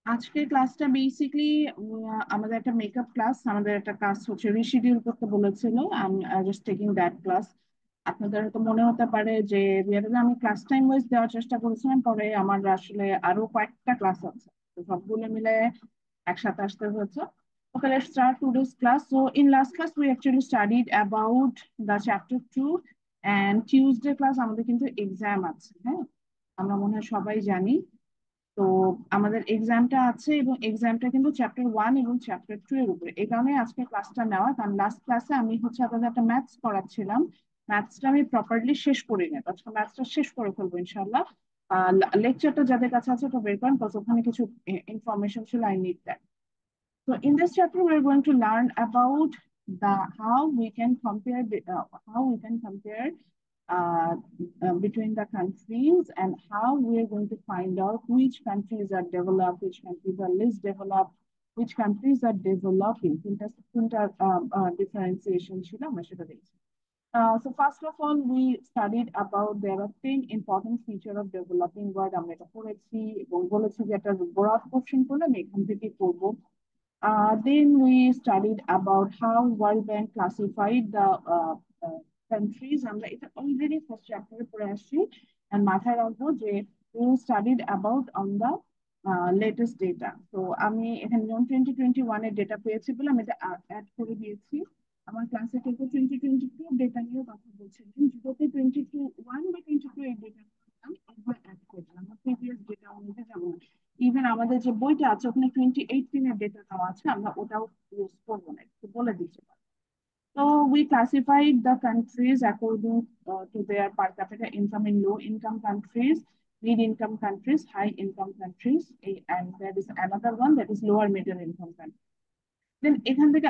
আজকের ক্লাসটা বেসিকলি আমাদের একটা মেকআপ ক্লাস, আমাদের একটা ক্লাস হচ্ছে রিশিডিউল করতে বলেছিল। আমি জাস্ট টেকিং দ্যাট ক্লাস। আপনাদের হয়তো মনে হতে পারে যে আমি ক্লাস টাইম ওয়াইজ দেওয়ার চেষ্টা করেছিলাম, পরে আমার আসলে আরো কয়েকটা ক্লাস আছে, তো সবগুলো মিলে একসাথে আসতে হয়েছে। Okay, let's start today's class. So in last class we actually studied about the chapter 2, and Tuesday class আমাদের কিন্তু এক্সাম আছে, হ্যাঁ, আমরা মনে হয় সবাই জানি। তো আমাদের এক্সামটা আছে এবং এক্সামটা কিন্তু চ্যাপ্টার 1 এবং চ্যাপ্টার 2 এর উপরে। এই কারণে আজকে ক্লাসটা নেওয়া, কারণ লাস্ট ক্লাসে আমি হচ্ছে আপনাদের একটা ম্যাথস করাচ্ছিলাম। ম্যাথসটা আমি প্রপারলি শেষ করি না, আজকে ম্যাথসটা শেষ করে ফেলবো ইনশাল্লাহ। লেকচারটা যাদের কাছে আছে ওটা বের করেন, কারণ ওখানে কিছু ইনফরমেশন ছিল, I need that. So in this chapter, we're going to learn about the how we can compare how we can compare uh, between the countries, and how we are going to find out which countries are developed, which countries are less developed, which countries are developing. Differentiation ছিল, আমরা সেটা দেখছি। So first of all, we studied about there are 10 important feature of developing world. আমরা এটা পড়েছি এবং বলেছি যে একটা broad question করলে আমি এখান থেকে করবো। Then we studied about how World Bank classified the uh, countries. আমরা এটা already first chapter এ পড়ে আসছি, and মাথায় রাখবো যে we studied about on the latest data. So আমি এখানে যেমন 2021 এর ডেটা পেয়েছি বলে আমি এটা অ্যাড করে দিয়েছি। আমার ক্লাসে কেউ 2022 ডেটা নিয়েও কথা বলছিলেন, যেটাতে 2021 বা 2022 এর ডেটা একবার অ্যাড করলাম, প্রিভিয়াস ডেটা অনুযায়ী যাবো না। ইভেন আমাদের যে বইটা আছে ওখানে 2018 এর ডেটা দেওয়া আছে, আমরা ওটাও ইউজ করবো না, একটু বলে দিচ্ছি। So we classified the countries according to their per capita income in low income countries, mid income countries, high income countries, and there is another one that is lower middle income countries. Then এখান থেকে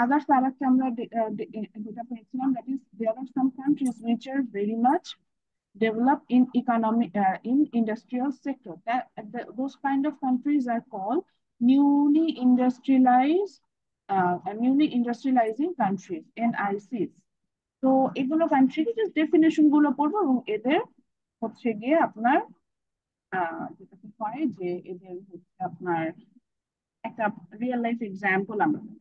others আরেকটা আমরা যেটা পেয়েছিলাম, that is there are some countries which are very much developed in economic in industrial sector. Those kind of countries are called newly industrialized newly industrializing countries, NICs. তো এগুলো country just definition গুলো পড়বো এবং এদের হচ্ছে গিয়ে আপনার যেটা হয় যে এদের হচ্ছে আপনার একটা রিয়েল লাইফ এক্সাম্পল আমরা নেব।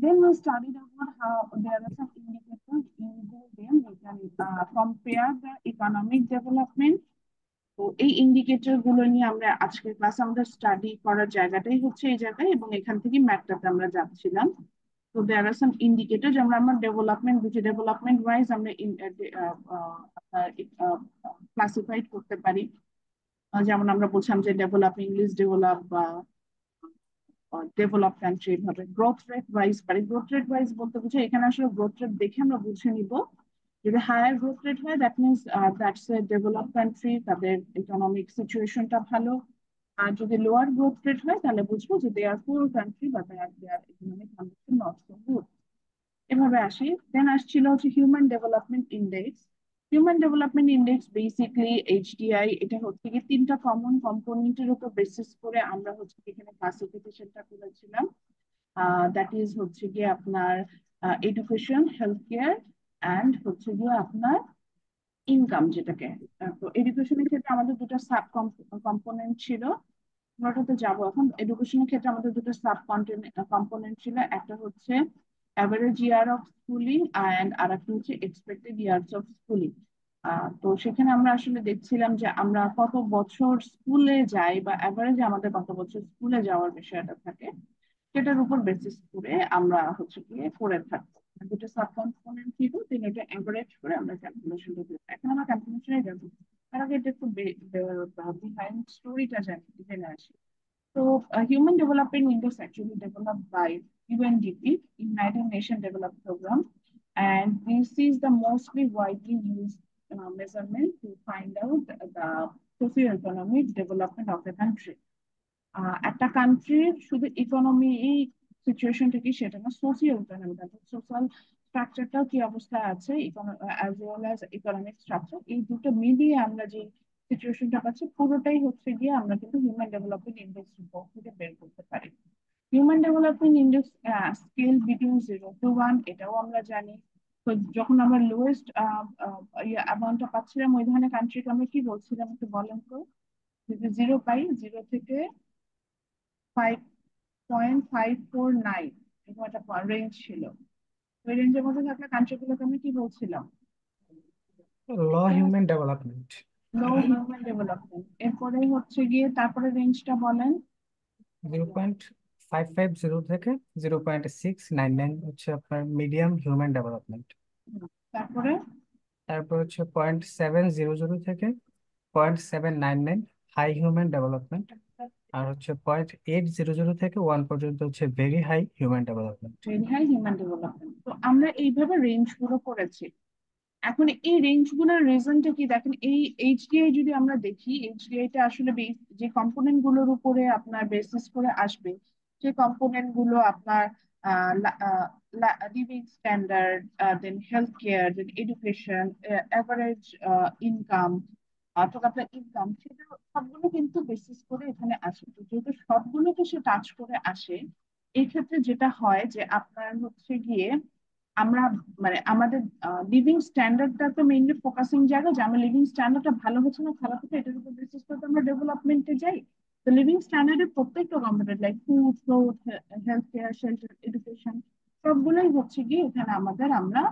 Then we studied about how there are some indicators using them we can compare the economic development. তো এই ইন্ডিকেটর গুলো নিয়ে আমরা আজকের ক্লাস আমাদের স্টাডি করার জায়গাটাই হচ্ছে এই জায়গায়, এবং এখান থেকে ম্যাথটাতে আমরা যাচ্ছিলাম। তো দেয়ার আর সাম ইন্ডিকেটর যেমন আমরা ডেভেলপমেন্ট বুঝি, ডেভেলপমেন্ট ওয়াইজ আমরা ক্লাসিফাইড করতে পারি। যেমন আমরা বলছিলাম যে ডেভেলপিং, লিস্ট ডেভেলপ বা ডেভেলপ কান্ট্রি, ভাবে গ্রোথ রেট ওয়াইজ পারি। গ্রোথ রেট ওয়াইজ বলতে বুঝে এখানে আসলে গ্রোথ রেট দেখে আমরা বুঝে নিব, যদি হায়ার গ্রোথ রেট হয় that means that's a develop country, তাদের ইকোনমিক সিচুয়েশনটা ভালো। আর যদি লোয়ার গ্রোথ রেট হয় তাহলে বুঝবো যে দে আর পুয়ার কান্ট্রি বা দেয়ার economic condition not so good. এভাবে আসি। দেন আসছিল হচ্ছে human development index. Human development index basically HDI, এটা হচ্ছে কি তিনটা কমন কম্পোনেন্টের উপর বেসিস করে আমরা হচ্ছে এখানে ক্লাসিফিকেশনটা করেছিলাম। দ্যাট ইজ হচ্ছে গিয়ে আপনার এডুকেশন, হেলথ কেয়ার, অ্যান্ড হচ্ছে গিয়ে আপনার ইনকাম যেটাকে। তো এডুকেশনের ক্ষেত্রে আমাদের দুটো সাব কম্পোনেন্ট ছিল, আমরা ওটাতে যাবো এখন। এডুকেশনের ক্ষেত্রে আমাদের দুটো সাব কম্পোনেন্ট ছিল, একটা হচ্ছে average year of schooling and আর একটা হচ্ছে এক্সপেক্টেড ইয়ার্স অফ স্কুলিং। তো সেখানে আমরা আসলে দেখছিলাম যে আমরা কত বছর স্কুলে যাই বা অ্যাভারেজে আমাদের কত বছর স্কুলে যাওয়ার বিষয়টা থাকে, সেটার উপর বেসিস করে আমরা হচ্ছে গিয়ে করে থাকবো। দুটো সাব কম্পোনেন্ট ছিল, তিনটা অ্যাভারেজ করে আমরা ক্যালকুলেশনটা দিই। এখন আমরা ক্যালকুলেশনে যাবো, তার আগে এটা একটু বিহাইন্ড স্টোরিটা জেনে আসি। So, Human Development Index actually developed by UNDP, United Nations Development Program, and this is the mostly widely used measurement to find out the socio-economic development of the country. একটা কান্ট্রির শুধু ইকোনমি এই সিচুয়েশনটা কি সেটা না, সোশিয়াল ইকোনমি, সোশ্যাল স্ট্রাকচারটাও কি অবস্থায় আছে, as well as economic structure, এই দুটো মিলিয়ে আমরা যে সিচুয়েশনটা পাচ্ছি পুরোটাই হচ্ছে গিয়ে আমরা কিন্তু হিউম্যান ডেভেলপমেন্ট ইন্ডেক্স রিপোর্ট থেকে বের করতে পারি। Human development index scale between 0 to 1, এটাও আমরা জানি। তো যখন আমরা লোয়েস্ট অ্যামাউন্টটা পাচ্ছিলাম ওই ধরনের কান্ট্রিকে আমরা কি বলছিলাম একটু বলেন তো? যদি 0 পাই, 0 থেকে 5.549, এরকম একটা রেঞ্জ ছিল। ওই রেঞ্জের মধ্যে থাকলে কান্ট্রিগুলোকে আমি কি বলছিলাম? লো হিউম্যান ডেভেলপমেন্ট। লো হিউম্যান ডেভেলপমেন্ট। এরপরে হচ্ছে গিয়ে তারপরে রেঞ্জটা বলেন। 0.550 থেকে 0.699 হচ্ছে আপনার মিডিয়াম হিউম্যান ডেভেলপমেন্ট। তারপরে তারপর হচ্ছে 0.700 থেকে 0.799 হাই হিউম্যান ডেভেলপমেন্ট। আর হচ্ছে 0.800 থেকে 1 পর্যন্ত হচ্ছে very high human development. Very high human development. তো আমরা এইভাবে রেঞ্জ গুলো করেছি। এখন এই রেঞ্জ গুলোর রিজনটা কি দেখেন, এই এইচডিআই যদি আমরা দেখি, এইচডিআই টা আসলে যে কম্পোনেন্ট গুলোর উপরে আপনার বেসিস করে আসবে, সেই কম্পোনেন্ট গুলো আপনার living standard, then health care, then education, average income, অথবা আপনার ইনকাম, সেটা সবগুলো কিন্তু বেসিস করে এখানে আসে। তো যেহেতু সবগুলোকে সে টাচ করে আসে, এই ক্ষেত্রে যেটা হয় যে আপনার হচ্ছে গিয়ে আমরা মানে আমাদের লিভিং স্ট্যান্ডার্ডটা তো মেইনলি ফোকাসিং জায়গা, যে আমার লিভিং স্ট্যান্ডার্ডটা ভালো হচ্ছে না খারাপ হচ্ছে এটার উপর বেসিস করে তো আমরা ডেভেলপমেন্টে যাই। তো লিভিং স্ট্যান্ডার্ডের প্রত্যেকটা component like food, cloth, health care, shelter, education, সবগুলোই হচ্ছে গিয়ে এখানে আমাদের আমরা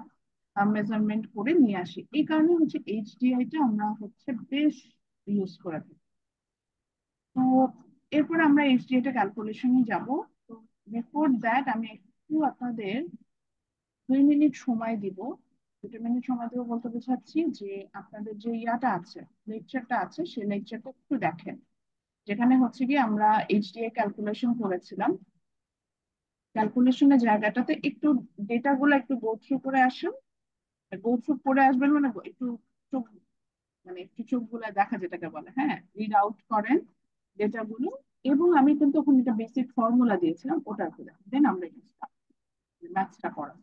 মেজারমেন্ট করে নিয়ে আসি। এই কারণে হচ্ছে এইচডিআই টা আমরা হচ্ছে বেশ ইউজ করে থাকি। তো এরপর আমরা এইচডিআই টা ক্যালকুলেশনে যাব। তো বিফোর দ্যাট আমি একটু আপনাদের 2 মিনিট সময় দিব। 2 মিনিট সময় দেবো বলতে বোঝাচ্ছি যে আপনাদের যে ইয়াটা আছে, লেকচারটা আছে, সেই লেকচারটা একটু দেখেন, যেখানে হচ্ছে কি আমরা এইচডিআই ক্যালকুলেশন করেছিলাম। ক্যালকুলেশনের জায়গাটাতে একটু ডেটা গুলো একটু গো থ্রু করে আসুন। গো থ্রু করে আসবেন মানে একটু চোখ, মানে একটু চোখ গুলা দেখা যেটাকে বলে, হ্যাঁ, রিড আউট করেন ডেটা গুলো। এবং আমি কিন্তু ওখানে একটা বেসিক ফর্মুলা দিয়েছিলাম, ওটা করে দেন আমরা ম্যাথসটা করা।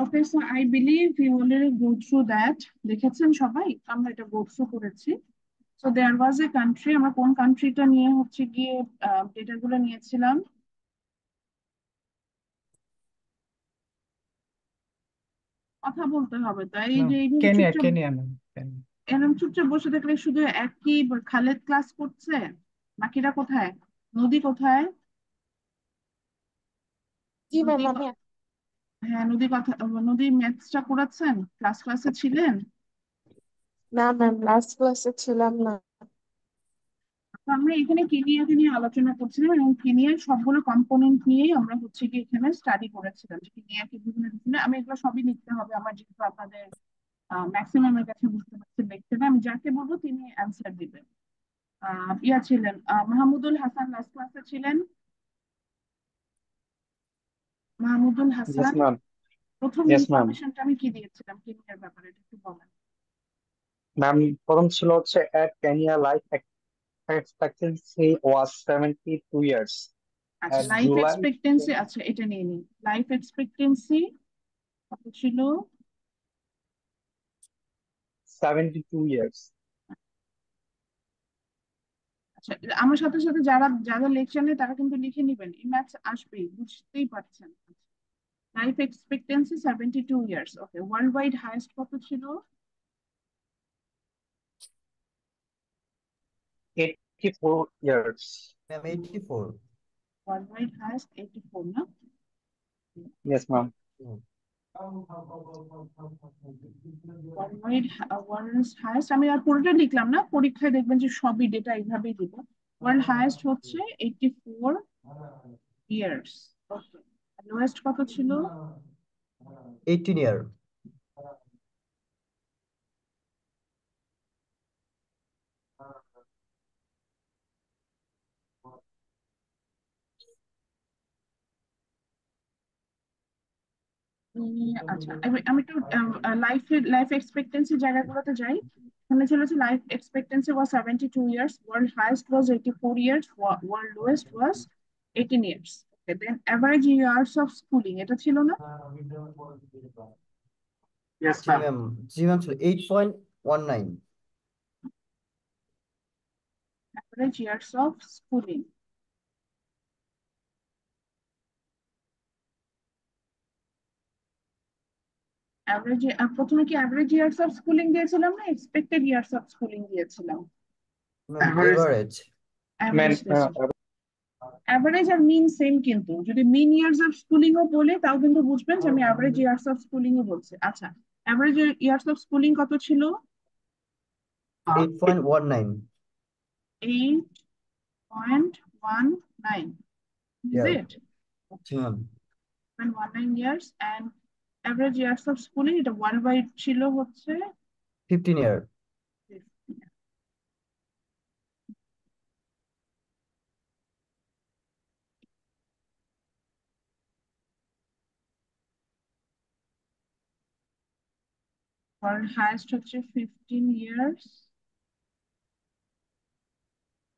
Okay, so I believe you already go through that. দেখেছেন সবাই আমরা এটা গো থ্রু করেছি। So there was a country, আমরা কোন কান্ট্রিটা নিয়ে হচ্ছে গিয়ে ডেটা গুলো নিয়েছিলাম? কথা বলতে হবে, তাই এই যে এইভাবে কেনিয়া, চুপচাপ, কেনিয়া ম্যাম, কেনিয়া। এরকম চুপচাপ বসে থাকলে শুধু একই খালেদ ক্লাস করছে, বাকিরা কোথায়? নদী কোথায়? জি ম্যাম, নদী আমি হ্যাঁ, নদী কথা, নদী ম্যাথসটা করাচ্ছেন, ক্লাসে ছিলেন? না ম্যাম, লাস্ট ক্লাসে ছিলাম না। তো আমরা এখানে কেনিয়াকে নিয়ে আলোচনা করছিলাম এবং কেনিয়ার সবগুলো কম্পোনেন্ট নিয়েই আমরা হচ্ছে কি এখানে স্টাডি করেছিলাম, যে কেনিয়াকে বিভিন্ন বিভিন্ন, আমি এগুলো সবই লিখতে হবে আমার, যেহেতু আপনাদের ম্যাক্সিমামের কাছে বুঝতে পারছেন লিখতে না, আমি যাকে বলবো তিনি অ্যান্সার দিবেন। ইয়া ছিলেন মাহমুদুল হাসান, লাস্ট ক্লাসে ছিলেন মাহমুদুল Yes, হাসান। ma'am. প্রথম Yes, ma'am. ইনফরমেশনটা আমি কি দিয়েছিলাম কেনিয়ার ব্যাপারে, এটা একটু বলেন। ম্যাম, প্রথম ছিল হচ্ছে at Kenya life expectancy was 72 years. আচ্ছা লাইফ জুলাই এক্সপেক্টেন্সি, আচ্ছা এটা নিয়ে নিই। লাইফ এক্সপেক্টেন্সি কত ছিল? 72 ইয়ার্স। আচ্ছা আমার সাথে সাথে যারা যারা লেকচার নেয় তারা কিন্তু লিখে নিবেন, এই ম্যাথস আসবেই, বুঝতেই পারছেন। লাইফ এক্সপেক্টেন্সি 72 ইয়ার্স, ওকে। ওয়ার্ল্ড ওয়াইড হাইয়েস্ট কত ছিল? 84 years. Ma'am 84। World wide highest 84 না? Yes ma'am. World wide world highest আমি আর পুরোটা লিখলাম না, পরীক্ষায় দেখবেন যে সবই ডেটা এইভাবেই দিব। ওয়ার্ল্ড হাইয়েস্ট হচ্ছে 84 ইয়ার্স, ওকে। লোয়েস্ট কত ছিল? 18 ইয়ার। আচ্ছা আমি একটু লাইফ এক্সপেক্টেন্সি জায়গাগুলোতে যাই। এখানে ছিল যে life expectancy was 72 years, world highest was 84 years, world lowest was 18 years, okay. Then average years of schooling এটা ছিল না? ইয়েস জি ম্যাম। ম্যাম, জি ম্যাম ছিল 8.19। Average years of schooling, average, প্রথমে কি অ্যাভারেজ ইয়ার্স অফ স্কুলিং দিয়েছিলাম না এক্সপেক্টেড ইয়ার্স অফ স্কুলিং দিয়েছিলাম? Ma'am Average. এভারেজ। অ্যাভারেজ দিয়েছিলাম। অ্যাভারেজ আর মিন সেম, কিন্তু যদি মিন ইয়ার্স অফ স্কুলিং ও বলে তাও কিন্তু বুঝবেন যে আমি অ্যাভারেজ ইয়ার্স অফ স্কুলিং ও বলছি। আচ্ছা অ্যাভারেজ ইয়ার্স অফ স্কুলিং কত ছিল? 8.19। 8.19, is year. it? G ma'am. 8.19 years, and average years of schooling এটা ওয়ার্ল্ড ওয়াইড ছিল হচ্ছে 15 ইয়ার। 15. ওয়ার্ল্ড হাইয়েস্ট হচ্ছে 15 ইয়ার্স,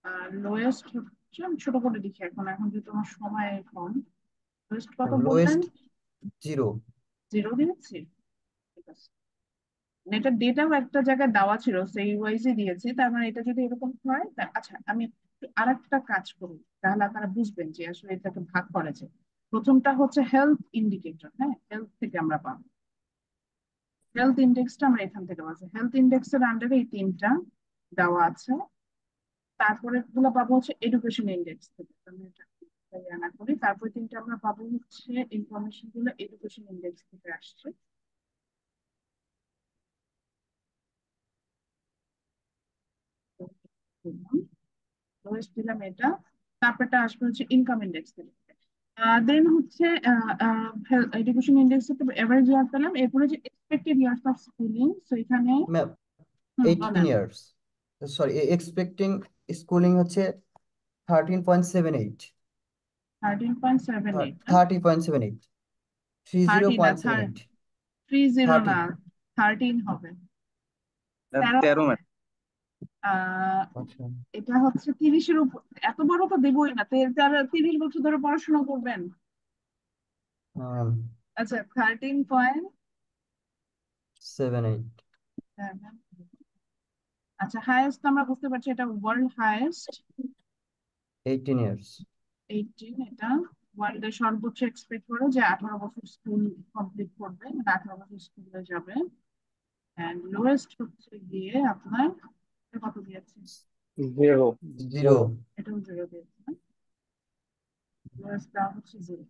আর লোয়েস্ট হচ্ছে, আমি ছোট করে লিখি এখন, এখন যেহেতু আমার সময় কম। লোয়েস্ট কত বললেন? লোয়েস্ট 0। 0 দিয়েছি, ঠিক আছে। এটা ডেটাও একটা জায়গায় দেওয়া ছিল, সেই ওয়াইজে দিয়েছি, তার মানে এটা যদি এরকম হয় আচ্ছা আমি আর একটা কাজ করি, তাহলে আপনারা বুঝবেন যে আসলে এটাকে ভাগ করেছে। প্রথমটা হচ্ছে হেলথ ইন্ডিকেটর, হ্যাঁ, হেলথ থেকে আমরা পাবো। হেলথ ইন্ডেক্সটা আমরা এখান থেকে পাচ্ছি, হেলথ ইন্ডেক্সের আন্ডারে এই তিনটা দেওয়া আছে। তারপরে গুলো পাবো হচ্ছে এডুকেশন ইন্ডেক্স থেকে, আমি এটা না করি। তারপরে তিনটা আমরা পাবো হচ্ছে ইনফরমেশন গুলো এডুকেশন ইন্ডেক্স থেকে আসছে। লোয়েস্ট দিলাম এটা, তারপরটা আসবে হচ্ছে ইনকাম ইন্ডেক্স থেকে। দেন হচ্ছে এডুকেশন ইন্ডেক্স থেকে এভারেজ ইয়ার পেলাম, এরপরে যে expected years of schooling, so এখানে ম্যাম 18 বলেন। ইয়ার্স, সরি এক্সপেক্টিং স্কুলিং হচ্ছে 13.78। 13.78 না? 30.78। 30 না, 30.78। 30 30। না, 13 হবে, 13 13 হবে। ম্যাম। আচ্ছা এটা হচ্ছে 30-এর উপর, এত বড় তো দেবই না, যারা 30 বছর ধরে পড়াশোনা করবেন। আচ্ছা 13.78, 78। আচ্ছা হাইয়েস্ট আমরা বুঝতে পারছি এটা ওয়ার্ল্ড হাইয়েস্ট 18 ইয়ার্স। 18, এটা ওয়ার্ল্ডের সর্বোচ্চ এক্সপেক্ট করে যে 18 বছর স্কুল কমপ্লিট করবে, মানে 18 বছর স্কুলে যাবে। এন্ড লোয়েস্ট হচ্ছে গিয়ে আপনার, এটা কত দিয়েছে? 0। 0। এটাও 0 দিয়েছে, লোয়েস্ট হচ্ছে 0।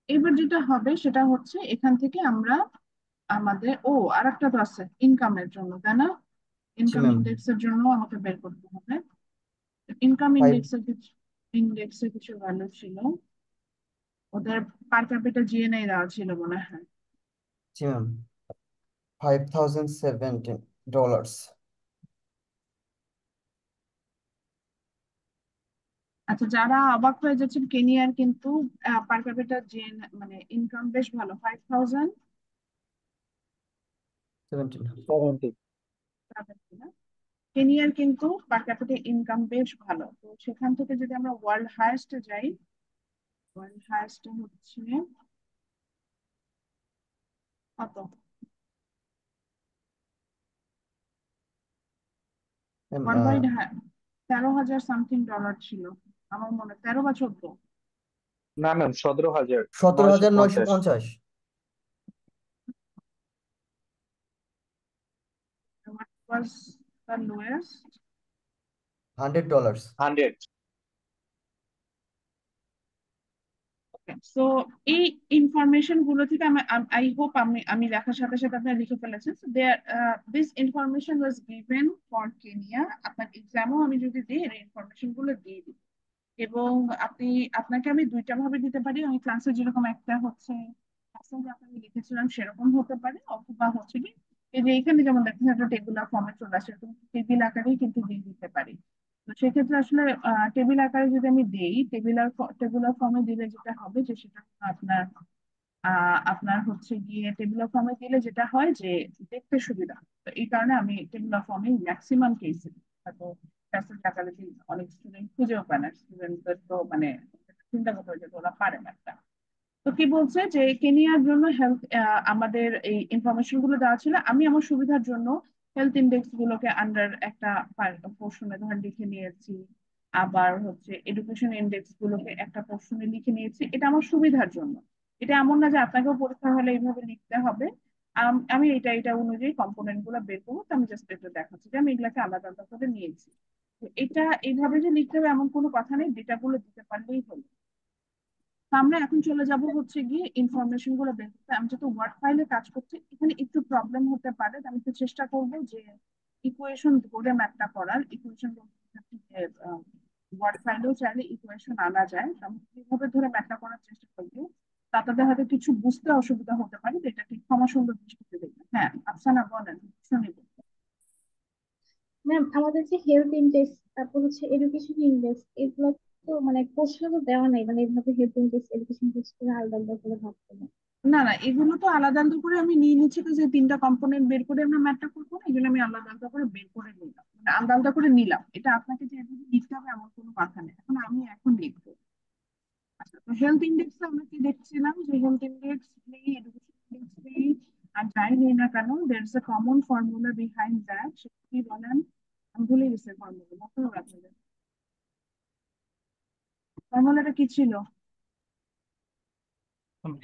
এবার যেটা হবে সেটা হচ্ছে এখান থেকে আমরা আমাদের, আর একটা তো আছে ইনকামের জন্য, তাই না? জি ইনকাম ম্যাম। ইন্ডেক্সের জন্য আমাকে বের করতে হবে। ইনকাম 5। ইন্ডেক্সের কিছু ভ্যালু ছিল, ওদের পার ক্যাপিটা জিএনএ দেওয়া ছিল মনে হয়। জি ম্যাম। $5,017। আচ্ছা যারা অবাক হয়ে যাচ্ছেন, কেনিয়ার কিন্তু পার ক্যাপিটা জিএন মানে ইনকাম বেশ ভালো, 5000 70। কেনিয়ার কিন্তু পার ক্যাপিটা ইনকাম বেশ ভালো। তো সেখান থেকে যদি আমরা ওয়ার্ল্ড হাইয়েস্টে যাই, ওয়ার্ল্ড হাইয়েস্ট হচ্ছে কত? Ma'am world wide 13,000 something dollar ছিল আমার মনে, 13 বা 14। না ma'am, 17,000 17,950 950। What was the lowest? $100 100। So এই ইনফরমেশন গুলো থেকে আমি আই হোপ আমি লেখার সাথে সাথে আপনি লিখে ফেলেছেন। This information was given for Kenya. আপনার এক্সামও আমি যদি দিই এই ইনফরমেশন গুলো দিয়ে দিই, এবং আপনাকে আমি দুইটা ভাবে দিতে পারি। আমি ক্লাসে যেরকম একটা হচ্ছে ক্লাসে যে আপনাকে লিখেছিলাম সেরকম হতে পারে, অথবা হচ্ছে কি এই যে এখানে যেমন দেখেন একটা টেবিলার ফর্মে চলে আসে, এরকম টেবিল আকারেই কিন্তু দিয়ে দিতে পারি। তো সেক্ষেত্রে আসলে টেবিল আকারে যদি আমি দেই, টেবিলার ফর্মে দিলে যেটা হবে যে সেটা আপনার আপনার হচ্ছে গিয়ে টেবিলার ফর্মে দিলে যেটা হয় যে দেখতে সুবিধা। তো এই কারণে আমি টেবিলার ফর্মে ম্যাক্সিমাম কেসে, হয়তো প্যাসেজ আকারে দিই, অনেক স্টুডেন্ট খুঁজেও পায় না, স্টুডেন্টদের তো মানে চিন্তা করতে হয় যে ওরা পারে না একটা। তো কি বলছে যে কেনিয়ার জন্য হেলথ, আমাদের এই ইনফরমেশন গুলো দেওয়া ছিল, আমি আমার সুবিধার জন্য হেলথ ইন্ডেক্স গুলোকে আন্ডার একটা পোর্শনে ধর লিখে নিয়েছি, আবার হচ্ছে এডুকেশন ইন্ডেক্স গুলোকে একটা পোর্শনে লিখে নিয়েছি, এটা আমার সুবিধার জন্য। এটা এমন না যে আপনাকেও পরীক্ষা হলে এইভাবে লিখতে হবে। আমি এটা অনুযায়ী কম্পোনেন্ট গুলো বের করবো, তো আমি জাস্ট এটা দেখাচ্ছি যে আমি এগুলাকে আলাদা আলাদা করে নিয়েছি। তো এটা এইভাবে যে লিখতে হবে এমন কোনো কথা নেই, ডেটা গুলো দিতে পারলেই হলো। তো আমরা এখন চলে যাব হচ্ছে গিয়ে ইনফরমেশন গুলো বের করতে। আমি যেহেতু ওয়ার্ড ফাইলে কাজ করছি এখানে একটু প্রবলেম হতে পারে, তো আমি একটু চেষ্টা করবো যে ইকুয়েশন ধরে ম্যাথটা করার। ইকুয়েশন ওয়ার্ড ফাইলেও চাইলে ইকুয়েশন আনা যায়, তো আমি এইভাবে ধরে ম্যাথটা করার চেষ্টা করবো। তাতে হয়তো কিছু বুঝতে অসুবিধা হতে পারে, তো এটা ঠিক ক্ষমা সুন্দর দৃষ্টিতে দেখবেন। হ্যাঁ, আফসানা বলেন, শুনিব। ম্যাম আমাদের যে হেলথ ইন্ডেক্স, তারপর হচ্ছে এডুকেশন ইন্ডেক্স, এগুলো তো মানে প্রশ্ন তো দেওয়া নাই, মানে এইভাবে হেলথ ইন্ডেক্স এডুকেশন ইন্ডেক্স করে আলাদা আলাদা করে ভাবতে হবে। না না, এগুলো তো আলাদা আলাদা করে আমি নিয়ে নিচ্ছি, তো যে তিনটা কম্পোনেন্ট বের করে আমরা ম্যাথটা করবো না, এগুলো আমি আলাদা আলাদা করে বের করে নিলাম, মানে আলাদা আলাদা করে নিলাম। এটা আপনাকে যে এভাবে লিখতে হবে এমন কোনো কথা নেই, এখন লিখবো। আচ্ছা, তো হেলথ ইন্ডেক্স আমরা কি দেখছিলাম যে হেলথ ইন্ডেক্স নেই, এডুকেশন ইন্ডেক্স নেই, আর যাই নেই না কেন there is a common formula behind that. সেটা কি বলেন? আমি ভুলে গেছি ফর্মুলা, মনে হবে আপনাদের ফর্মুলাটা কি ছিল?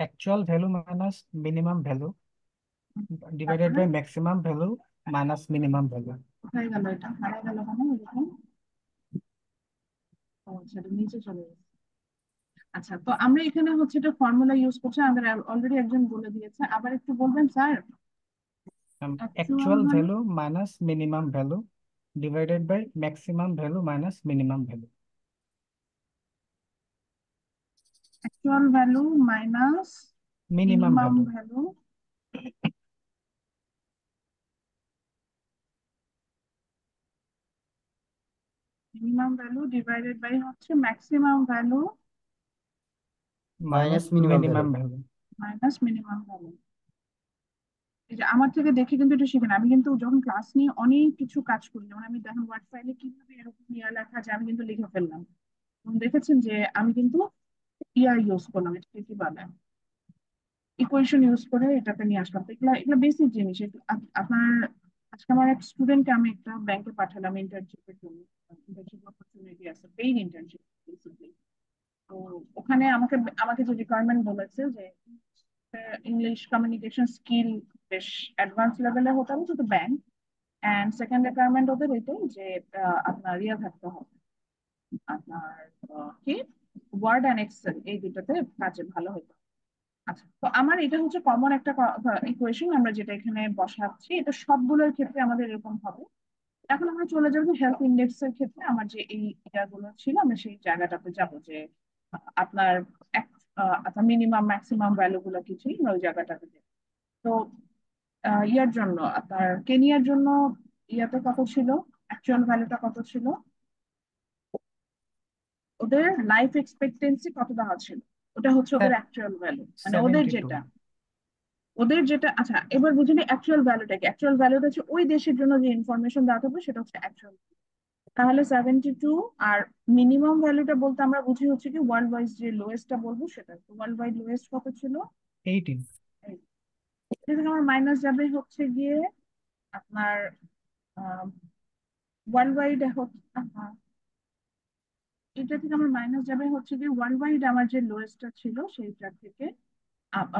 Actual value minus minimum value divided তারপরে by maximum value minus minimum value. কোথায় গেল? এটা হারিয়ে গেল কেন এরকম? ও সেটা নিচে চলে গেছে। আচ্ছা, তো আমরা এখানে হচ্ছে এটা ফর্মুলা ইউজ করছি, আমাদের অলরেডি একজন বলে দিয়েছে, আবার একটু বলবেন sir? Actual actual value value minus minimum value divided by maximum value minus minimum value. Actual value minus minimum minimum value. Value divided by হচ্ছে maximum value minus minus minimum value. Minimum value. Minus minimum value. এই যে আমার থেকে দেখে কিন্তু এটা শিখেন, আমি কিন্তু যখন ক্লাস নিয়ে অনেক কিছু কাজ করি, যেমন আমি দেখেন ওয়ার্ড ফাইলে কিভাবে এরকম ইয়া লেখা যায় আমি কিন্তু লিখে ফেললাম। এবং দেখেছেন যে আমি কিন্তু ইয়া ইউজ করলাম, এটা কি বলে, ইকুয়েশন ইউজ করে এটাকে নিয়ে আসলাম। তো এগুলা এগুলো বেসিক জিনিস। আপনার আজকে আমার এক স্টুডেন্টকে আমি একটা ব্যাংকে পাঠালাম ইন্টার্নশিপের জন্য। ইন্টার্নশিপ অপরচুনিটি আছে, পেইড ইন্টার্নশিপ বেসিকলি। তো ওখানে আমাকে আমাকে যে রিকোয়ারমেন্ট বলেছে যে ইংলিশ কমিউনিকেশন স্কিল বেশ অ্যাডভান্স লেভেলে হতে হবে শুধু ব্যাংক। অ্যান্ড সেকেন্ড রিকোয়ারমেন্ট ওদের এটাই যে আপনার ইয়ে থাকতে হবে, আপনার কি ওয়ার্ড অ্যান্ড এক্সেল এই দুটোতে কাজে ভালো হতো। আচ্ছা, তো আমার এটা হচ্ছে কমন একটা ইকুয়েশন আমরা যেটা এখানে বসাচ্ছি, এটা সবগুলোর ক্ষেত্রে আমাদের এরকম হবে। এখন আমরা চলে যাবো হেলথ ইন্ডেক্স এর ক্ষেত্রে। আমার যে এই ইয়াগুলো ছিল আমরা সেই জায়গাটাতে যাব যে আপনার আপনার মিনিমাম ম্যাক্সিমাম ভ্যালু গুলো কি ছিল ওই জায়গাটাতে যাবো। তো ইয়ার জন্য আপনার কেনিয়ার জন্য ইয়াতে কত ছিল, অ্যাকচুয়াল ভ্যালুটা কত ছিল, ওদের লাইফ এক্সপেক্টেন্সি কত দেওয়া ছিল, ওটা হচ্ছে ওদের অ্যাকচুয়াল ভ্যালু, মানে ওদের 72। যেটা আচ্ছা এবার বুঝিনি অ্যাকচুয়াল ভ্যালুটা কি। অ্যাকচুয়াল ভ্যালুটা হচ্ছে ওই দেশের জন্য যে ইনফরমেশন দেওয়া হবে সেটা হচ্ছে অ্যাকচুয়াল। তাহলে 72। আর মিনিমাম ভ্যালুটা বলতে আমরা বুঝি হচ্ছে কি ওয়ার্ল্ড ওয়াইজ যে লোয়েস্টটা বলবো সেটা। ওয়ার্ল্ড ওয়াইড লোয়েস্ট কত ছিল? 18। এটা থেকে আমার মাইনাস যাবে হচ্ছে গিয়ে আপনার ওয়ার্ল্ড ওয়াইড এটা থেকে আমার মাইনাস যাবে হচ্ছে গিয়ে ওয়ার্ল্ড ওয়াইড আমার যে লোয়েস্টটা ছিল সেইটা থেকে,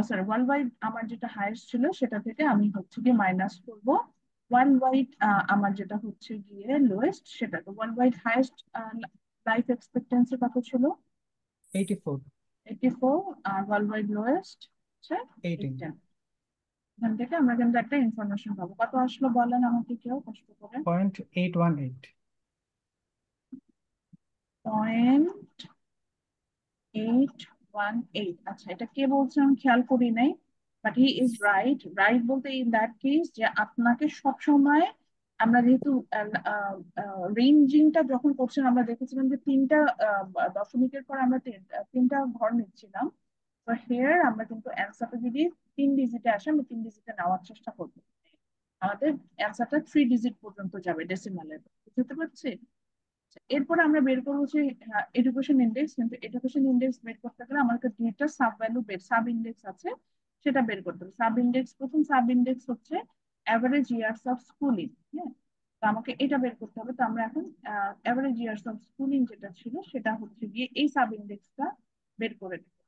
সরি ওয়ার্ল্ড ওয়াইড আমার যেটা হাইয়েস্ট ছিল সেটা থেকে আমি হচ্ছে গিয়ে মাইনাস করবো ওয়ার্ল্ড ওয়াইড আমার যেটা হচ্ছে গিয়ে লোয়েস্ট সেটা। তো world wide highest life expectancy কত ছিল? 84। 84। আর ওয়ার্ল্ড ওয়াইড লোয়েস্ট হচ্ছে 18। 18। এখান থেকে আমরা কিন্তু একটা ইনফরমেশন পাবো। কত আসলো বলেন আমাকে কেউ কষ্ট করে? 0.818। 0.818। আচ্ছা, এটা কে বলছে আমি খেয়াল করি নাই, but he is right. Right বলতে ইন দ্যাট কেস যে আপনাকে সব সময়, আমরা যেহেতু রেঞ্জিংটা যখন করছেন আমরা দেখেছিলাম যে তিনটা দশমিকের পর আমরা তিনটা ঘর নিচ্ছিলাম। তো হেয়ার আমরা কিন্তু অ্যান্সারটা যদি 3 ডিজিটে আসে আমরা 3 ডিজিটে নেওয়ার চেষ্টা করবো। আমাদের অ্যান্সারটা 3 ডিজিট পর্যন্ত যাবে ডেসিমালের। বুঝতে পারছি? এরপরে আমরা বের করবো যে এডুকেশন ইন্ডেক্স। কিন্তু এডুকেশন ইন্ডেক্স বের করতে গেলে আমাদের দুইটা সাব ভ্যালু সাব ইন্ডেক্স আছে, সেটা বের করতে হবে। সাব ইন্ডেক্স, প্রথম সাব ইন্ডেক্স হচ্ছে অ্যাভারেজ ইয়ার্স অফ স্কুলিং। হ্যাঁ, তো আমাকে এটা বের করতে হবে। তো আমরা এখন অ্যাভারেজ ইয়ার্স অফ স্কুলিং যেটা ছিল সেটা হচ্ছে গিয়ে এই সাব ইন্ডেক্সটা বের করে দেবো।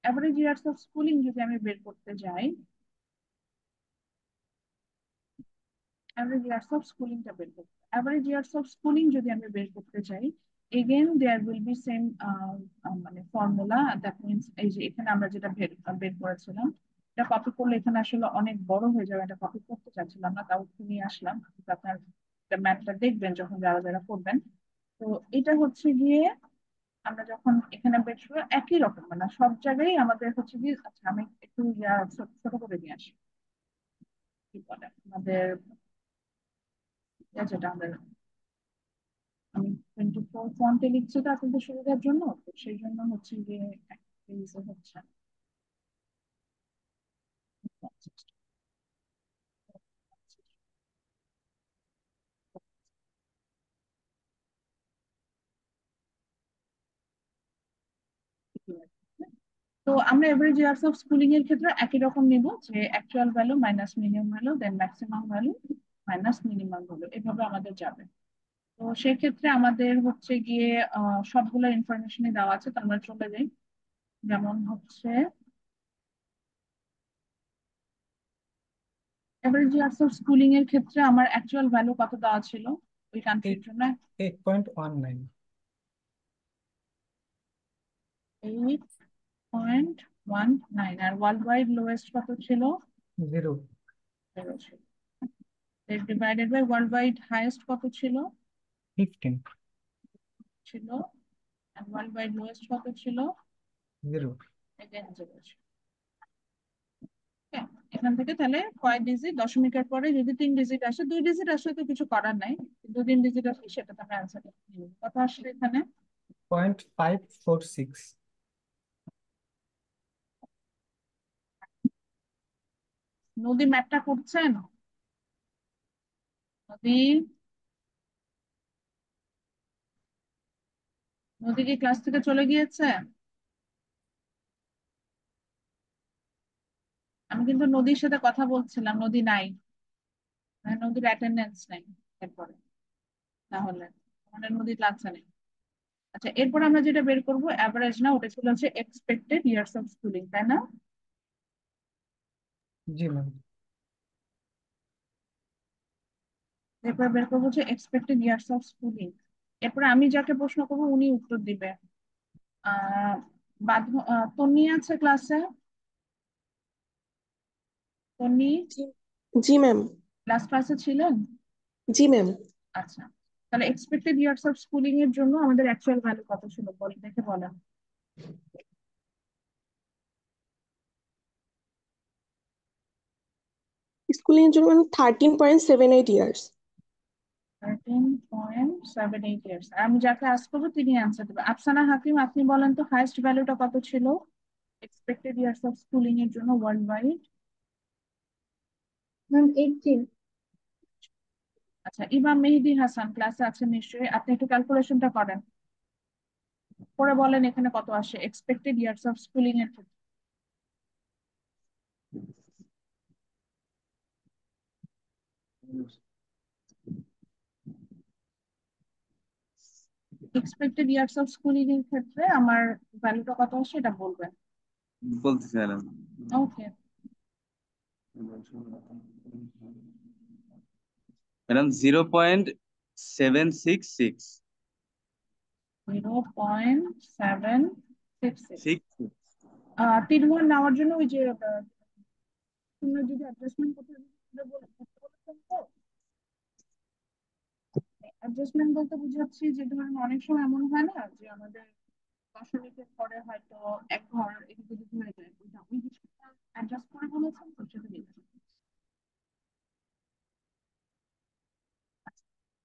অ্যাভারেজ ইয়ার্স অফ স্কুলিং যদি আমি বের করতে যাই, অ্যাভারেজ ইয়ার্স অফ স্কুলিংটা বের করতে, অ্যাভারেজ ইয়ার্স অফ স্কুলিং যদি আমি বের করতে চাই, again there will be same মানে ফর্মুলা। দ্যাট মিনস এই যে এখানে আমরা যেটা বের করেছিলাম, এটা কপি করলে এখানে আসলে অনেক বড় হয়ে যাবে, এটা কপি করতে চাচ্ছিলাম না, তাও একটু নিয়ে আসলাম। কিন্তু আপনার ম্যাথটা দেখবেন যখন যারা যারা করবেন। তো এটা হচ্ছে গিয়ে আমরা যখন এখানে বের করবো একই রকম, মানে সব জায়গায় আমাদের হচ্ছে গিয়ে, আচ্ছা আমি একটু ছোট করে নিয়ে আসি। কি বলে আমাদের যেটা আমাদের, আমি 24 ফন্টে লিখছি তো আপনাদের সুবিধার জন্য, তো সেই জন্য হচ্ছে গিয়ে একটা ইসে হচ্ছে না। তো আমরা এভারেজ ইয়ার্স অফ স্কুলিং এর ক্ষেত্রে একই রকম নিব, যে actual value minus minimum value then maximum value minus minimum value, এভাবে আমাদের যাবে। তো সেক্ষেত্রে আমাদের হচ্ছে গিয়ে সবগুলো ইনফরমেশনই দেওয়া আছে, তো আমরা চলে যাই। যেমন হচ্ছে এভারেজ ইয়ার্স অফ স্কুলিং এর ক্ষেত্রে আমার অ্যাকচুয়াল ভ্যালু কত দেওয়া ছিল ওই কান্ট্রির জন্য? 8.19। 8.19। আর ওয়ার্ল্ড ওয়াইড লোয়েস্ট কত ছিল? 0। 0 ছিল। Divided by worldwide highest কত ছিল? 15। ছিল। আর ওয়ার্ল্ড ওয়াইড লোয়েস্ট কত ছিল? 0। Again 0 ছিল। Okay, এখান থেকে তাহলে কয় ডিজিট, দশমিকের পরে যদি 3 ডিজিট আসে, 2 ডিজিট আসলে তো কিছু করার নাই, কিন্তু 3 ডিজিট আসলে সেটা তো আমরা অ্যান্সার কত আসলে এখানে? 0.546। নদী ম্যাপটা করছেন? নদী, নদী কি ক্লাস থেকে চলে গিয়েছে? আমি কিন্তু নদীর সাথে কথা বলছিলাম, নদী নাই, মানে নদীর অ্যাটেন্ডেন্স নাই এরপরে, তাহলে মানে নদী ক্লাসে নেই। আচ্ছা, এরপর আমরা যেটা বের করবো অ্যাভারেজ না, ওটা ছিল হচ্ছে এক্সপেক্টেড ইয়ার্স অফ স্কুলিং, তাই না? জি ম্যাম। এরপর বের করবো হচ্ছে এক্সপেক্টেড ইয়ার্স অফ স্কুলিং। এরপরে আমি যাকে প্রশ্ন করবো উনি উত্তর দিবে। আহ তন্নি আছে ক্লাসে? তন্নি জি জি ম্যাম। লাস্ট ক্লাসে ছিলেন? জি ম্যাম। আচ্ছা, তাহলে এক্সপেক্টেড ইয়ার্স অফ স্কুলিং এর জন্য আমাদের অ্যাকচুয়াল ভ্যালু কত ছিল বল, দেখে বলেন। স্কুলিং এর জন্য 13.78 ইয়ার্স। 13.78 ইয়ার্স। আমি যাকে আস্ক করবো তিনি অ্যান্সার দেবে। আফসানা হাকিম, আপনি বলেন তো হাইয়েস্ট ভ্যালুটা কত ছিল এক্সপেক্টেড ইয়ার্স অফ স্কুলিং এর জন্য ওয়ার্ল্ড ওয়াইড? ম্যাম 18। আচ্ছা, ইমাম মেহেদী হাসান ক্লাসে আছেন নিশ্চয়ই, আপনি একটু ক্যালকুলেশনটা করেন, করে বলেন এখানে কত আসে এক্সপেক্টেড ইয়ার্স অফ স্কুলিং এর ক্ষেত্রে। এক্সপেক্টেড ইয়ার্স অফ স্কুলিং এর ক্ষেত্রে আমার ভ্যালুটা কত আসে এটা বলবেন। বলতেছি ম্যাডাম। ওকে, ম্যাডাম 0.766। 0.766। 3 ঘর নেওয়ার জন্য ওই যে শূন্য যদি অ্যাডজাস্টমেন্ট করতে করতে বলেছেন তো, অ্যাডজাস্টমেন্ট বলতে বুঝাচ্ছি যে ধরেন অনেক সময় এমন হয় না যে আমাদের দশমিকের পরে হয়তো এক ঘর এদিকে যদি হয়ে যায়, ওইটা ওই বিষয়টা অ্যাডজাস্ট করে বলেছেন তো, সেটা দেখবেন।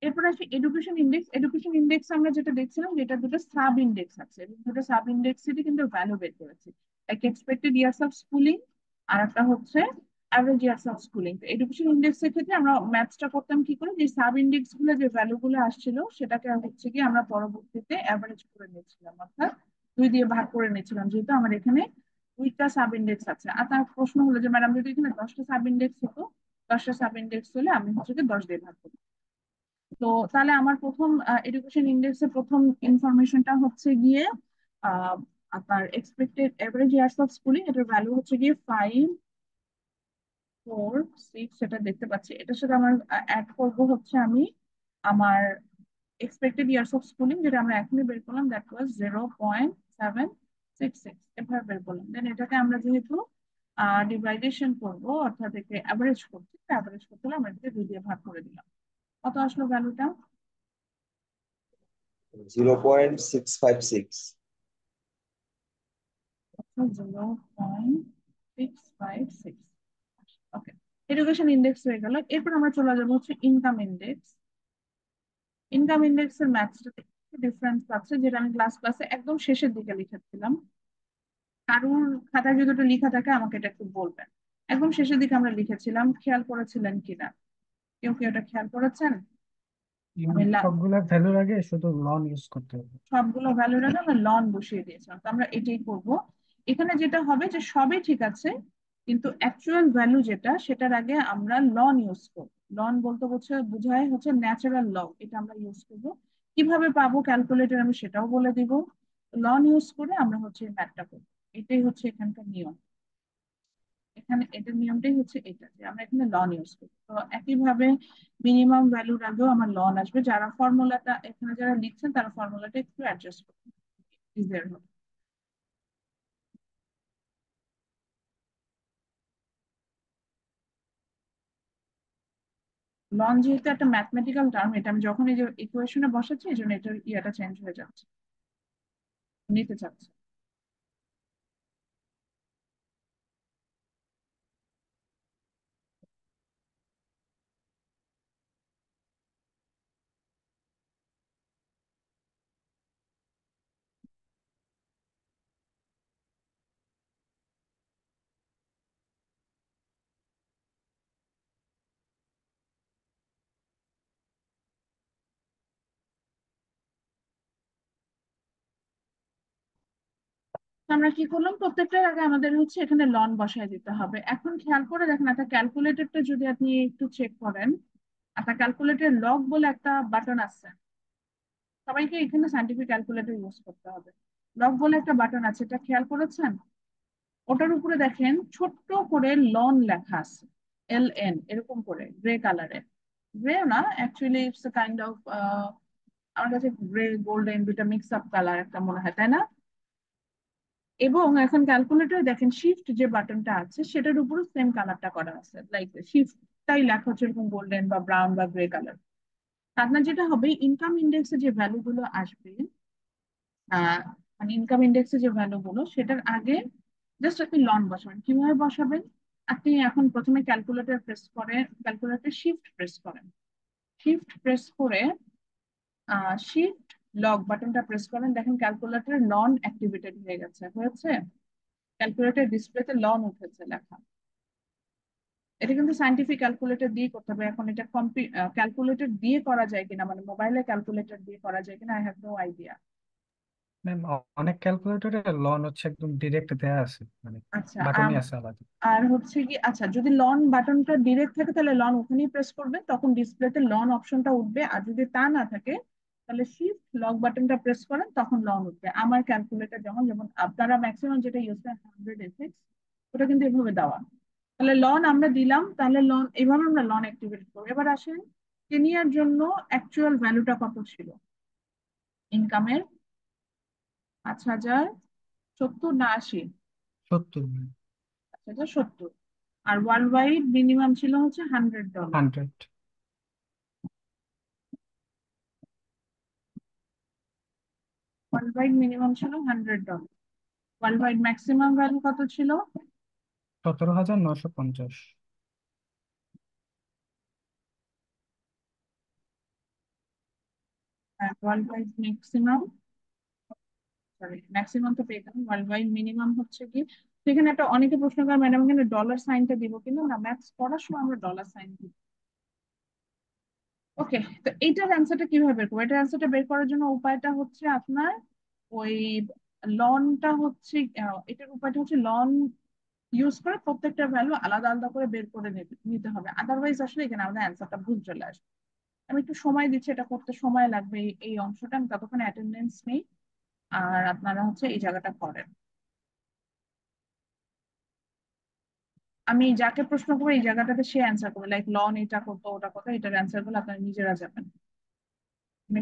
এরপর আসি এডুকেশন ইন্ডেক্স। এডুকেশন ইন্ডেক্স আমরা যেটা দেখছিলাম, যেটা দুটো সাব ইন্ডেক্স আছে এবং দুটো সাব ইন্ডেক্সেরই কিন্তু ভ্যালু বের করেছি, এক এক্সপেক্টেড ইয়ার্স অফ স্কুলিং আর একটা হচ্ছে অ্যাভারেজ ইয়ার্স অফ স্কুলিং। তো এডুকেশন ইন্ডেক্স এর ক্ষেত্রে আমরা ম্যাথসটা করতাম কি করে, যে সাব ইন্ডেক্স গুলো যে ভ্যালু গুলো আসছিল সেটাকে হচ্ছে কি আমরা পরবর্তীতে অ্যাভারেজ করে নিয়েছিলাম, অর্থাৎ 2 দিয়ে ভাগ করে নিয়েছিলাম, যেহেতু আমার এখানে 2টা সাব ইন্ডেক্স আছে। আর তার প্রশ্ন হলো যে ম্যাডাম যদি এখানে 10টা সাব ইন্ডেক্স হতো, 10টা সাব ইন্ডেক্স হলে আমি হচ্ছে কি 10 দিয়ে ভাগ করতাম। তো তাহলে আমার প্রথম এডুকেশন ইন্ডেক্সের প্রথম ইনফরমেশনটা হচ্ছে গিয়ে আহ, আপনার expected average years of schooling, এটার ভ্যালু হচ্ছে গিয়ে 546, সেটা দেখতে পাচ্ছি। এটার সাথে আমার অ্যাড করব হচ্ছে আমি আমার এক্সপেক্টেড ইয়ার্স অফ স্কুলিং, যেটা আমরা এখনই বের করলাম, দ্যাট ওয়াজ 0.766, এভাবে বের করলাম। দেন এটাকে আমরা যেহেতু ডিভাইডেশন করবো, অর্থাৎ একে অ্যাভারেজ করছি, অ্যাভারেজ করতে হলে আমরা এটাকে 2 দিয়ে ভাগ করে দিলাম। কত আসলো ভ্যালুটা? 0.656। 0.656। ওকে, এডুকেশন ইন্ডেক্স হয়ে গেল। এরপর আমরা চলে যাবো হচ্ছে ইনকাম ইন্ডেক্স। ইনকাম ইন্ডেক্স এর ম্যাথসটাতে একটু ডিফারেন্স আছে, যেটা আমি ক্লাসে একদম শেষের দিকে লিখেছিলাম। কারোর খাতায় যদি ওটা লেখা থাকে আমাকে এটা একটু বলবেন। একদম শেষের দিকে আমরা লিখেছিলাম, খেয়াল করেছিলেন কিনা, কেউ কি ওটা খেয়াল করেছেন? আমি সবগুলা ভ্যালুর আগে শুধু লন ইউজ করতে হবে। সবগুলো ভ্যালুর আগে আমরা লন বসিয়ে দিয়েছিলাম, তো আমরা এটাই করব। এখানে যেটা হবে যে সবই ঠিক আছে, কিন্তু অ্যাকচুয়াল ভ্যালু যেটা সেটার আগে আমরা লন ইউজ করব। লন বলতে বোঝায় হচ্ছে ন্যাচারাল লগ, এটা আমরা ইউজ করব। কিভাবে পাবো ক্যালকুলেটর আমি সেটাও বলে দিব। লন ইউজ করে আমরা হচ্ছে ম্যাথটা করবো, এটাই হচ্ছে এখানকার নিয়ম। এখানে এটার নিয়মটাই হচ্ছে এটা, যে আমরা এখানে লন ইউজ করি। তো একইভাবে মিনিমাম ভ্যালুর আগেও আমার লন আসবে। যারা ফর্মুলাটা এখানে যারা লিখছেন তারা ফর্মুলাটা একটু অ্যাডজাস্ট করবেন, ইজিয়ার হবে। লন যেহেতু একটা ম্যাথমেটিক্যাল টার্ম, এটা আমি যখন এই যে ইকুয়েশনে বসাচ্ছি এই জন্য এটার ইয়েটা চেঞ্জ হয়ে যাচ্ছে, নিতে চাচ্ছে। তো আমরা কি করলাম, প্রত্যেকটার আগে আমাদের হচ্ছে এখানে লন বসায় দিতে হবে। এখন খেয়াল করে দেখেন, একটা ক্যালকুলেটরটা যদি আপনি একটু চেক করেন, একটা ক্যালকুলেটর লগ বলে একটা বাটন আছে, সবাইকে এখানে সাইন্টিফিক ক্যালকুলেটর ইউজ করতে হবে। লগ বলে একটা বাটন আছে, এটা খেয়াল করেছেন? ওটার উপরে দেখেন ছোট্ট করে লন লেখা আছে, LN এরকম করে গ্রে কালারে। গ্রে না, actually it's a kind of, আমার কাছে গ্রে গোল্ডেন দুটা মিক্স আপ কালার একটা মনে হয়, তাই না? এবং এখন ক্যালকুলেটরে দেখেন শিফট যে বাটনটা আছে সেটার উপরও সেম কালারটা করা আছে, লাইক শিফটটাই লেখা হচ্ছে এরকম গোল্ডেন বা ব্রাউন বা গ্রে কালার। আপনার যেটা হবে, ইনকাম ইন্ডেক্সে যে ভ্যালু গুলো আসবে, মানে ইনকাম ইন্ডেক্সে যে ভ্যালু গুলো সেটার আগে জাস্ট আপনি লন বসাবেন। কিভাবে বসাবেন? আপনি এখন প্রথমে ক্যালকুলেটর প্রেস করে ক্যালকুলেটর শিফট প্রেস করেন, শিফট প্রেস করে শিফট লগ বাটনটা প্রেস করেন, দেখেন ক্যালকুলেটর নন অ্যাক্টিভেটেড হয়ে গেছে, হয়েছে? ক্যালকুলেটর ডিসপ্লেতে লন উঠেছে লেখা। এটা কিন্তু সাইন্টিফিক ক্যালকুলেটর দিয়ে করতে হবে। এখন এটা ক্যালকুলেটর দিয়ে করা যায় কিনা, মানে মোবাইলে ক্যালকুলেটর দিয়ে করা যায় কিনা, I have no idea. Ma'am অনেক ক্যালকুলেটরে লন হচ্ছে একদম ডিরেক্ট দেয়া আছে, মানে আচ্ছা, বাটনই আছে আলাদা। আর হচ্ছে কি, আচ্ছা যদি লন বাটনটা ডিরেক্ট থাকে তাহলে লন ওখানেই প্রেস করবে, তখন ডিসপ্লেতে লন অপশনটা উঠবে। আর যদি তা না থাকে তাহলে শিফট লক বাটনটা প্রেস করেন, তখন লন উঠবে। আমার ক্যালকুলেটর যেমন যেমন আপনারা ম্যাক্সিমাম যেটা ইউজ করেন 100 FX, ওটা কিন্তু এভাবে দেওয়া। তাহলে লন আমরা দিলাম, তাহলে লন এভাবে আমরা লন অ্যাক্টিভেট করবো। এবার আসেন কেনিয়ার জন্য অ্যাকচুয়াল ভ্যালুটা কত ছিল ইনকামের, 5,000, 70 না 80? 70 70। আর ওয়ার্ল্ড ওয়াইড মিনিমাম ছিল হচ্ছে $100। 100। ওয়ার্ল্ড ওয়াইড মিনিমাম ছিল $100। ওয়ার্ল্ড ওয়াইড ম্যাক্সিমাম ভ্যালু কত ছিল? 17,950। World wide maximum, sorry maximum তো পেয়ে গেলাম, ওয়ার্ল্ড ওয়াইড মিনিমাম হচ্ছে কি, সেখানে একটা অনেকে প্রশ্ন করে ম্যাডাম এখানে ডলার সাইনটা দিব কিনা, না ম্যাথস পড়ার সময় আমরা ডলার সাইন দিব। ওকে, তো এইটার অ্যান্সারটা কিভাবে বের করবো? এটার অ্যান্সারটা বের করার জন্য উপায়টা হচ্ছে আপনার ওই লনটা হচ্ছে, এটার উপায়টা হচ্ছে লন ইউজ করে প্রত্যেকটা ভ্যালু আলাদা আলাদা করে বের করে নিতে হবে, আদারওয়াইজ আসলে এখানে আমাদের অ্যান্সারটা ভুল চলে আসবে। আমি একটু সময় দিচ্ছি, এটা করতে সময় লাগবে এই অংশটা, আমি ততক্ষণ অ্যাটেন্ডেন্স নেই আর আপনারা হচ্ছে এই জায়গাটা করেন। আমি যাকে প্রশ্ন করবো এই জায়গাটাতে সে অ্যান্সার করবে, লাইক লন এটা করতো ওটা করতো, এটার অ্যান্সার গুলো আপনারা নিজেরা যাবেন।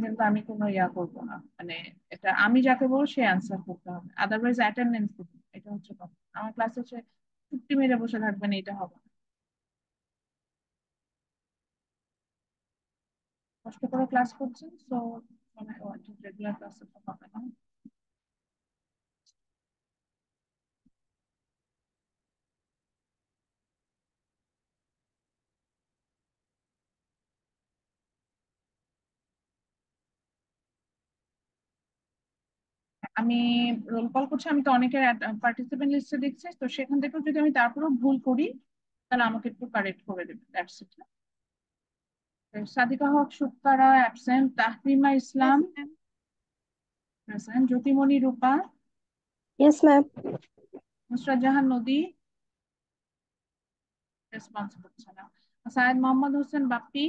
কিন্তু আমি কোনো ইয়া করবো না, মানে এটা আমি যাকে বলবো সে অ্যান্সার করতে হবে, আদারওয়াইজ অ্যাটেন্ডেন্স দিবে। এটা হচ্ছে কথা, আমার ক্লাসে সে চুপটি মেরে বসে থাকবেন এটা হবে না। কষ্ট করে ক্লাস করছেন, সো মানে রেগুলার ক্লাসে তো হবে না। আমি রোল কল করছি, আমি তো অনেকের পার্টিসিপেন্ট লিস্টে দেখছি, তো সেখান থেকেও যদি আমি তারপরেও ভুল করি তাহলে আমাকে একটু কারেক্ট করে দেবেন, that's it. Sadika Haque Suktara absent, Tahrima Islam present, Jyotimoni Rupa, Yes, ma'am. Nusrat Jahan Nodi response করছে না, সায়েদ Mohammad Hossain Bappi,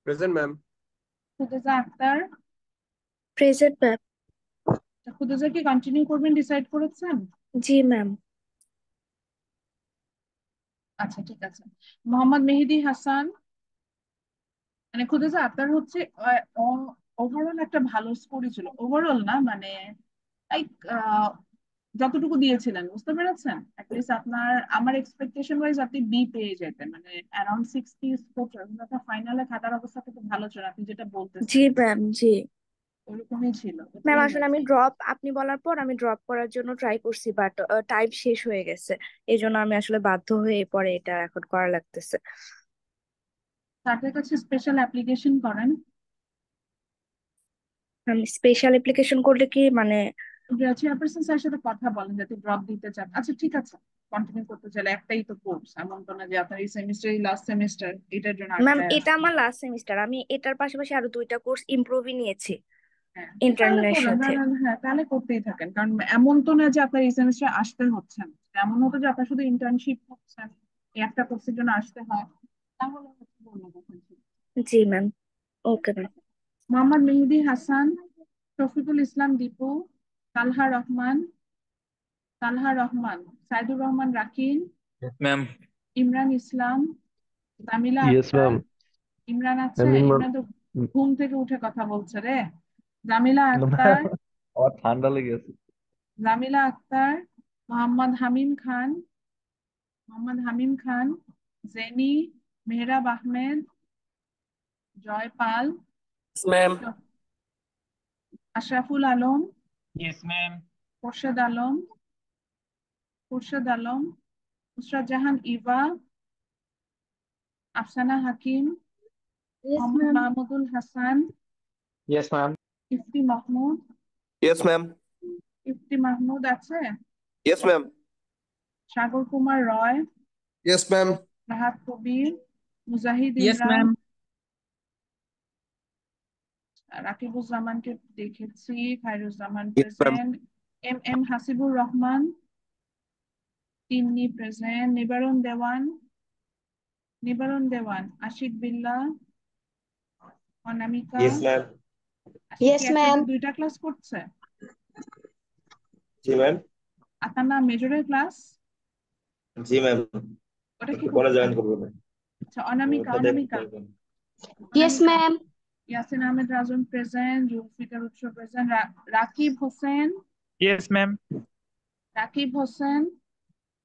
Present, ma'am. Khudeja Akter. Present, ma'am. Khudeja কি কন্টিনিউ করবেন ডিসাইড করেছেন? জি ম্যাম। আচ্ছা ঠিক আছে। মোহাম্মদ মেহেদি হাসান, মানে খুদেজা আক্তার হচ্ছে ওভারঅল একটা ভালো স্কোরই ছিল, ওভারঅল না মানে লাইক যতটুকু দিয়েছিলেন বুঝতে পেরেছেন, অ্যাটলিস্ট আপনার আমার এক্সপেকটেশন ওয়াইজ আপনি বি পেয়ে যেতেন, মানে অ্যারাউন্ড 60 স্কোর। আপনার ফাইনালে খাতার অবস্থা কিন্তু ভালো ছিল, আপনি যেটা বলতেছেন জি ম্যাম, জি ওরকমই ছিল, ম্যাম। ওটাই আসলে আমি হয়েছে। আপনি বলার পর আমি ড্রপ করার জন্য ট্রাই করছি, বাট টাইম শেষ হয়ে গেছে, এই জন্য আমি আসলে বাধ্য হয়ে পরে এটা এখন করা লাগতেছে। তাদের কাছে স্পেশাল অ্যাপ্লিকেশন করেন, আমি স্পেশাল অ্যাপ্লিকেশন করলে কি মানে? চেয়ারপারসন স্যারের সাথে কথা বলেন যাতে ড্রপ দিতে চান। আচ্ছা ঠিক আছে, কন্টিনিউ করতে চাইলে, একটাই তো কোর্স, এমন তো না যে আপনার এই সেমিস্টারই লাস্ট সেমিস্টার, এটার জন্য ম্যাম আটকায় এটা আছে। আমার লাস্ট সেমিস্টার, আমি এটার পাশাপাশি আরো 2টা কোর্স ইমপ্রুভই নিয়েছি হ্যাঁ তাহলে ইন্টারনের করবেন, সাথে। হ্যাঁ তাহলে করতেই থাকেন, কারণ এমন তো না যে আপনার এই সেমিস্টার আসতে হচ্ছে না, এমন হতো যে আপনার শুধু ইন্টার্নশিপ করছেন, এই একটা কোর্সের জন্য আসতে হয়, তাহলে হচ্ছে বলবো তখন ছিল। জি ma'am, okay ma'am. Mohammad Mehedi Hasan, Shafiqul Islam Dipu, তালহা রহমান, সাইদুর রহমান রাকিন, Yes, ma'am. ইমরান ইসলাম, জামিলা ইয়েস আক্তার। ম্যাম। ইমরান আছে? আমি ইমরান তো ঘুম থেকে উঠে কথা বলছে রে। জামিলা আক্তার, আমার ঠান্ডা লেগে আছে। Jamila Akter, Mohammad Hamim Khan, Jenny, Mehrab Ahmed, Joy Pal, Yes, ma'am. Ashraful Alam, Yes, ma'am. Khorshed Alam, Nusrat Jahan Eva, Afsana Hakim, Yes, Mohammad ma'am. Mahmudul Hasan, yes ma'am. Ifti Mahmud. Yes, ma'am. Ifti Mahmud আছে? Yes, ma'am. সাগর কুমার রয়, Yes, ma'am. রাহাত কবির, মুজাহিদ Yes, ইমরান, ma'am. রাকিবুজ্জামানকে দেখেছি, Khairuzzaman Yes, ma'am. Present, M Hasibur Rahman, Tinni present, Nibaran Dewan, Ashiq বিল্লাহ, অনামিকা। Yes, ma'am. আশিক কি Yes, একসাথে ma'am. 2টা ক্লাস করছে? জি ম্যাম। আতানা মেজরের ক্লাস, জি ম্যাম। ওটা কি একটু পরে করছে? জয়েন করবো না। আচ্ছা, অনামিকা ওটা দেখতে পারবেন। Yes, অনামিকা, ma'am. ইয়াসিন আহমেদ রাজন প্রেজেন্ট, জুলফিকার উৎস present, Rakib Hossain, Yes, ma'am. Rakib Hossain,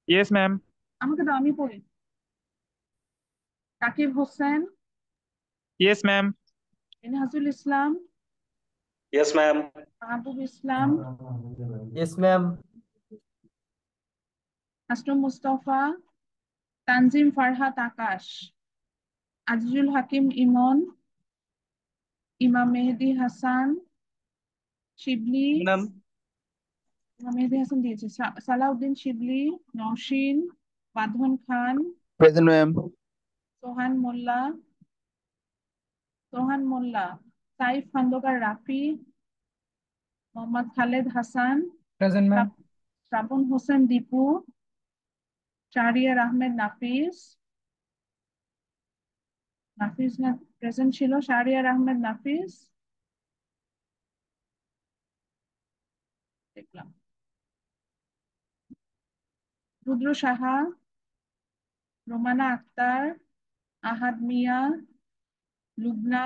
Yes, ma'am. আমাকে দাও আমি পড়ি। Rakib Hossain, Yes, ma'am. ইনহাজুল ইসলাম, Yes, ma'am. মাহবুব ইসলাম, Yes, ma'am. আসলম মুস্তফা, তানজিম ফারহাত আকাশ, আজিজুল হাকিম ইমন, ইমাম মেহেদী হাসান, শিবলি, Ma'am. ইমাম মেহেদী হাসান দিয়েছে, সালাউদ্দিন শিবলি, নওশিন, বাঁধন খান, Present, ma'am. সোহান মোল্লা, সাইফ খন্দকার রাফি, মোহাম্মদ খালেদ হাসান, প্রেজেন্ট ম্যাম। শ্রাবণ হোসেন দীপু, শাহরিয়ার আহমেদ নাফিস না প্রেজেন্ট ছিল, শাহরিয়ার আহমেদ নাফিস দেখলাম, রুদ্র সাহা, রোমানা আক্তার, আহাদ মিয়া, লুবনা,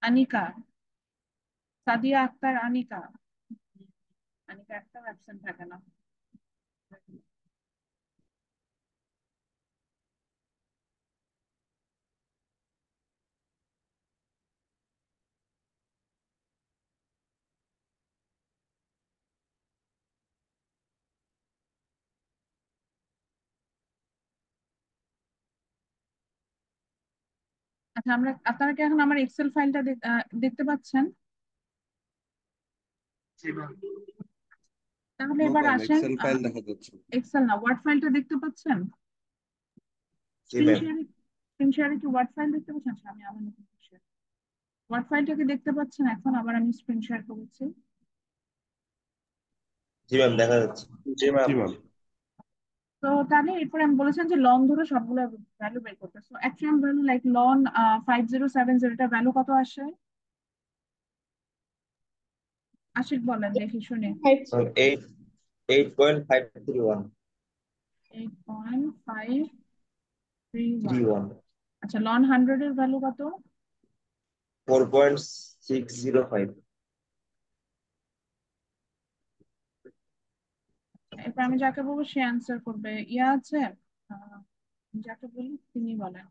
আনিকা, সাদিয়া আক্তার, আনিকা একটা অ্যাবসেন্ট থাকে না। আচ্ছা, আপনারা কি এখন আমার এক্সেল ফাইলটা দেখতে পাচ্ছেন? তাহলে এবার আসেন, ফাইল দেখা যাচ্ছে। এক্সেল না, ওয়ার্ড ফাইলটা দেখতে পাচ্ছেন? জি ম্যাম। স্ক্রিন শেয়ারে কি ওয়ার্ড ফাইল দেখতে পাচ্ছেন? আচ্ছা, আমি আমার নতুন ওয়ার্ড ফাইলটাকে দেখতে পাচ্ছেন? এখন আবার আমি স্ক্রিন শেয়ার করেছি। জি ম্যাম, দেখা যাচ্ছে। জি ম্যাম। তো তাহলে এরপরে আমি বলেছেন যে লন ধরে সবগুলো ভ্যালু বের করতে। সো অ্যাকচুয়াল ভ্যালু লাইক লন 5070, এটা ভ্যালু কত আসে? আশিক বলেন দেখি শুনে। 8.531 8.531। আচ্ছা, লন 100 এর ভ্যালু কত? 4.605। এরপর আমি যাকে বলবো সে অ্যান্সার করবে। ইয়া আছে, আহ, যাকে বলি তিনি বলেন।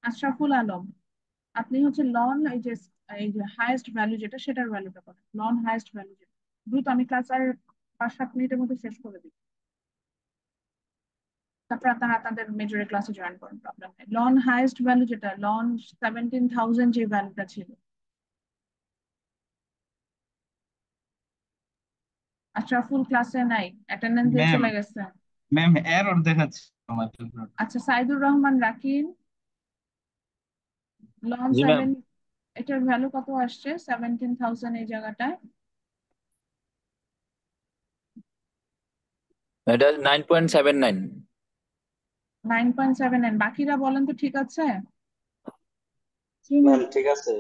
আশরাফুল আলম, আপনি হচ্ছে লন এই যে হাইয়েস্ট ভ্যালু যেটা, সেটার ভ্যালুটা করেন। লন হাইয়েস্ট ভ্যালু যেটা, দ্রুত, আমি ক্লাস আর 5-7 মিনিটের মধ্যে শেষ করে দিই। তারপর আপনারা তাদের মেজরের ক্লাসে জয়েন করেন, প্রবলেম নেই। লন হাইয়েস্ট ভ্যালু যেটা, লন 17,000 যে ভ্যালুটা ছিল। আশরাফুল ক্লাসে নাই, অ্যাটেন্ডেন্স দিয়ে ম্যাম চলে গেছে। ম্যাম এরর দেখাচ্ছে আমার। আচ্ছা, সাইদুর রহমান রাকিন, লন জি ম্যাম। 7, এটার ভ্যালু কত আসছে? 17,000 এই জায়গাটায়। এটা 9.79। 9.79। বাকিরা বলেন তো ঠিক আছে? জি, ম্যাম ma'am. ঠিক আছে।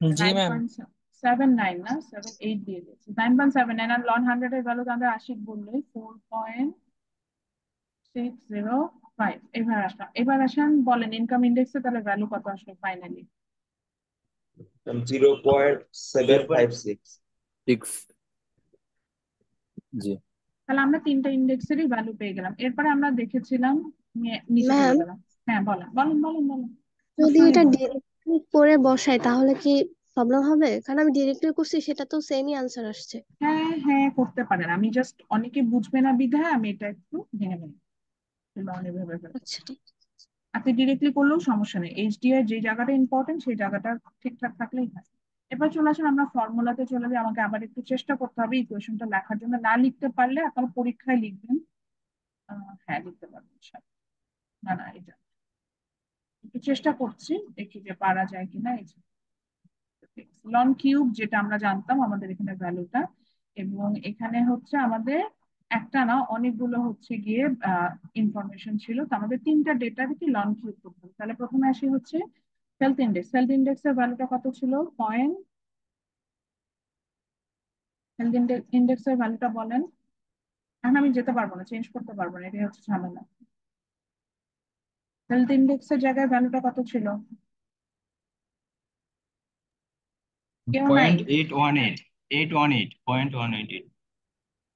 জি ম্যাম। 9.79 না, 78 দিয়ে দিয়েছি। 9.79 আর লন 100 এর ভ্যালু আমাদের আশিক বললে 4.605। এবার আসেন বলেন ইনকাম ইন্ডেক্সে তাহলে ভ্যালু কত আসলো ফাইনালি? 0.756। 6। জি তাহলে আমরা 3টা ইন্ডেক্সেরই ভ্যালু পেয়ে গেলাম। এরপরে আমরা দেখেছিলাম, নিচে চলে ম্যাম, গেলাম। হ্যাঁ, বলেন যদি প্রশ্ন এটা নিবো। ডিরেক্টলি করে বসাই তাহলে কি প্রবলেম হবে? কারণ আমি ডিরেক্টলি করছি, সেটা তো সেমই আনসার আসছে। হ্যাঁ হ্যাঁ, করতে পারেন। আমি জাস্ট অনেকে বুঝবে না বিধায় আমি এটা একটু ভেঙে ভেঙে এভাবে ফেলবো। আচ্ছা, ঠিক। আপনি ডিরেক্টলি করলেও সমস্যা নেই, এইচডিআই যে জায়গাটা ইম্পর্টেন্ট সেই জায়গাটা ঠিকঠাক থাকলেই হয়। এবার চলে আসুন আমরা ফর্মুলাতে চলে যাই। আমাকে আবার একটু চেষ্টা করতে হবে ইকুয়েশনটা লেখার জন্য। না লিখতে পারলে আপনারা পরীক্ষায় লিখবেন। হ্যাঁ, লিখতে পারবেন। না এটা একটু চেষ্টা করছি, দেখি যে পারা যায় কিনা। লন কিউব যেটা আমরা জানতাম আমাদের এখানে ভ্যালুটা, এবং এখানে হচ্ছে আমাদের একটা না অনেকগুলো হচ্ছে গিয়ে ইনফরমেশন ছিল, তো আমাদের তিনটা ডেটা কি লন কিউব করতে হবে। তাহলে প্রথমে আসি হচ্ছে হেলথ ইন্ডেক্স। হেলথ ইন্ডেক্সের ভ্যালুটা কত ছিল? হেলথ ইন্ডেক্সের ভ্যালুটা বলেন। এখন আমি যেতে পারবো না, চেঞ্জ করতে পারবো না, এটাই হচ্ছে ঝামেলা। হেলথ ইন্ডেক্সের জায়গায় ভ্যালুটা কত ছিল? কেউ নাই? 0.818 0.818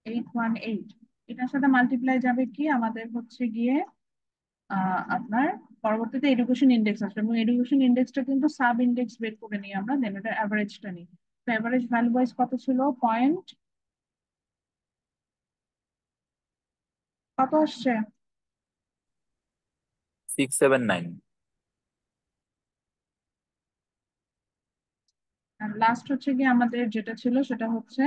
818। এটার সাথে মাল্টিপ্লাই যাবে কি আমাদের হচ্ছে গিয়ে আপনার পরবর্তীতে এডুকেশন ইন্ডেক্স আসবে, এবং এডুকেশন ইন্ডেক্সটা কিন্তু সাব ইন্ডেক্স বের করে নিই আমরা, দেন এটা অ্যাভারেজটা নিই। তো অ্যাভারেজ ভ্যালু ওয়াইজ কত ছিল? কত আসছে? 679 আর লাস্ট হচ্ছে গিয়ে আমাদের যেটা ছিল সেটা হচ্ছে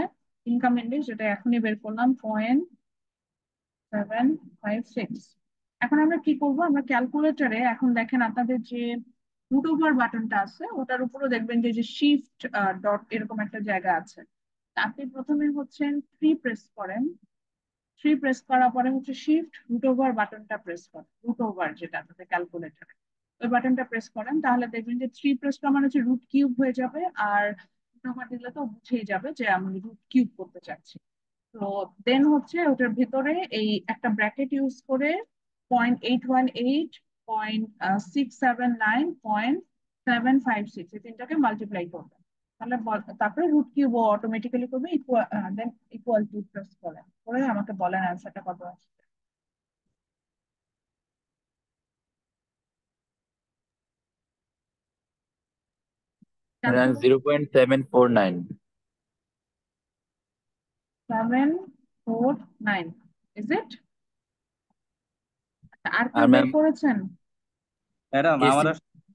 ইনকাম ইন্ডেক্স, যেটা এখনই বের করলাম 0.756। এখন আমরা কি করব, আমরা ক্যালকুলেটরে এখন দেখেন আপনাদের যে রুট ওভার বাটনটা আছে ওটার উপরও দেখবেন যে যে শিফট ডট এরকম একটা জায়গা আছে। তা আপনি প্রথমে হচ্ছেন 3 প্রেস করেন, 3 প্রেস করার পরে হচ্ছে শিফট রুট ওভার বাটনটা প্রেস করেন, রুট ওভার যেটা আপনাদের ক্যালকুলেটরে ওই বাটনটা প্রেস করেন, তাহলে দেখবেন যে 3 প্রেস করা মানে হচ্ছে রুট কিউব হয়ে যাবে, আর রুট ওভার দিলে তো বুঝেই যাবে যে আমি রুট কিউব করতে চাচ্ছি। তো দেন হচ্ছে ওটার ভিতরে এই একটা ব্র্যাকেট ইউজ করে 0.818 0.679 0.756 এই তিনটাকে মাল্টিপ্লাই করবে, তাহলে তারপরে রুট কিউব অটোমেটিক্যালি করবে equal, than equal to press করেন করে আমাকে বলেন অ্যান্সারটা কত আসছে। ক্যালকুলেট। 0.749 749, is it? আর কেউ আর বের ম্যাম করেছেন? ম্যাডাম এসি আমার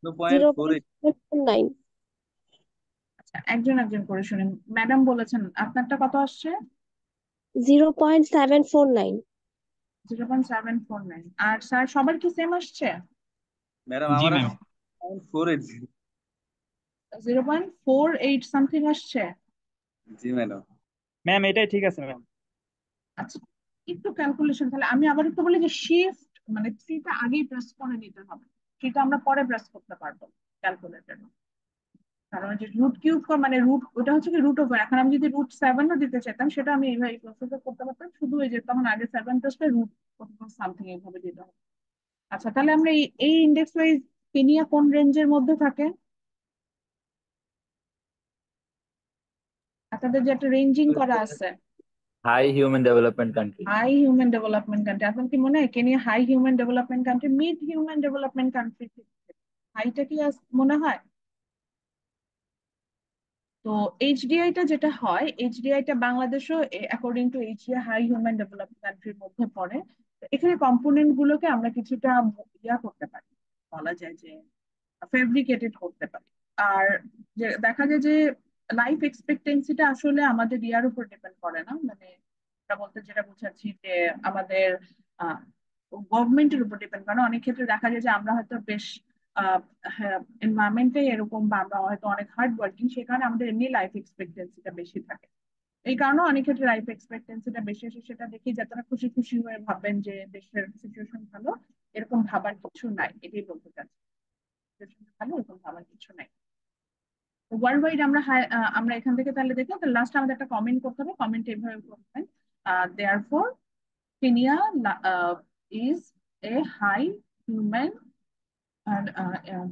2.48। 0.749। আচ্ছা, একজন একজন করে শুনেন। ম্যাডাম বলেছেন আপনারটা কত আসছে? 0.749। 0.749। আর স্যার সবার কি সেম আসছে? ম্যাডাম জি আমার ম্যাম 0.48। 0.48 সামথিং আসছে। জি ম্যাডাম। ম্যাম এটাই ঠিক আছে ম্যাম। আচ্ছা, একটু ক্যালকুলেশন, তাহলে আমি আবার একটু বলি যে শিফট মানে থ্রিটা আগেই প্রেস করে নিতে হবে, সেটা আমরা পরে প্রেস করতে পারবো ক্যালকুলেটর। কারণ যে রুট কিউব মানে রুট ওটা হচ্ছে কি রুট ওভার, এখন আমি যদি রুট 7ও দিতে চাইতাম সেটা আমি এইভাবে প্রসেসে করতে পারতাম, শুধু এই যে তখন আগে 7 প্রেস করে রুট সামথিং এইভাবে দিতে হবে। আচ্ছা, তাহলে আমরা এই ইন্ডেক্স ওয়াইজ কেনিয়া কোন রেঞ্জের মধ্যে থাকে? আপনাদের যে একটা রেঞ্জিং করা আছে, high human development country. High human development country, আপনার কি মনে হয় Kenya high human development country, mid human development country? হাইটা কি মনে হয়? তো এইচডিআইটা যেটা হয়, এইচডিআইটা বাংলাদেশও according to HDI high human development কান্ট্রির মধ্যে পড়ে। তো এখানে কম্পোনেন্ট গুলোকে আমরা কিছুটা ইয়া করতে পারি, বলা যায় যে ফেব্রিকেটেড করতে পারি। আর যে দেখা যায় যে লাইফ এক্সপেক্টেন্সিটা আসলে আমাদের ইয়ার উপর ডিপেন্ড করে না, মানে আমরা বলতে যেটা বোঝাচ্ছি যে আমাদের গভর্নমেন্টের উপর ডিপেন্ড করে না। অনেক ক্ষেত্রে দেখা যায় যে আমরা হয়তো বেশ এনভায়রনমেন্টে এরকম, বা আমরা হয়তো অনেক হার্ড ওয়ার্কিং, সেখানে আমাদের এমনি লাইফ এক্সপেক্টেন্সিটা বেশি থাকে। এই কারণে অনেক ক্ষেত্রে লাইফ এক্সপেক্টেন্সিটা বেশি আসে, সেটা দেখি যাতে না খুশি খুশি হয়ে ভাববেন যে দেশের সিচুয়েশন ভালো, এরকম ভাবার কিছু নাই, এটাই বলতে চাচ্ছি। ভালো এরকম ভাবার কিছু নাই। ওয়ার্ল্ড ওয়াইড আমরা আমরা এখান থেকে তাহলে দেখলাম, তাহলে লাস্ট আমাদের একটা কমেন্ট করতে হবে, কমেন্ট এভাবে করবেন, therefore Kenya is a high human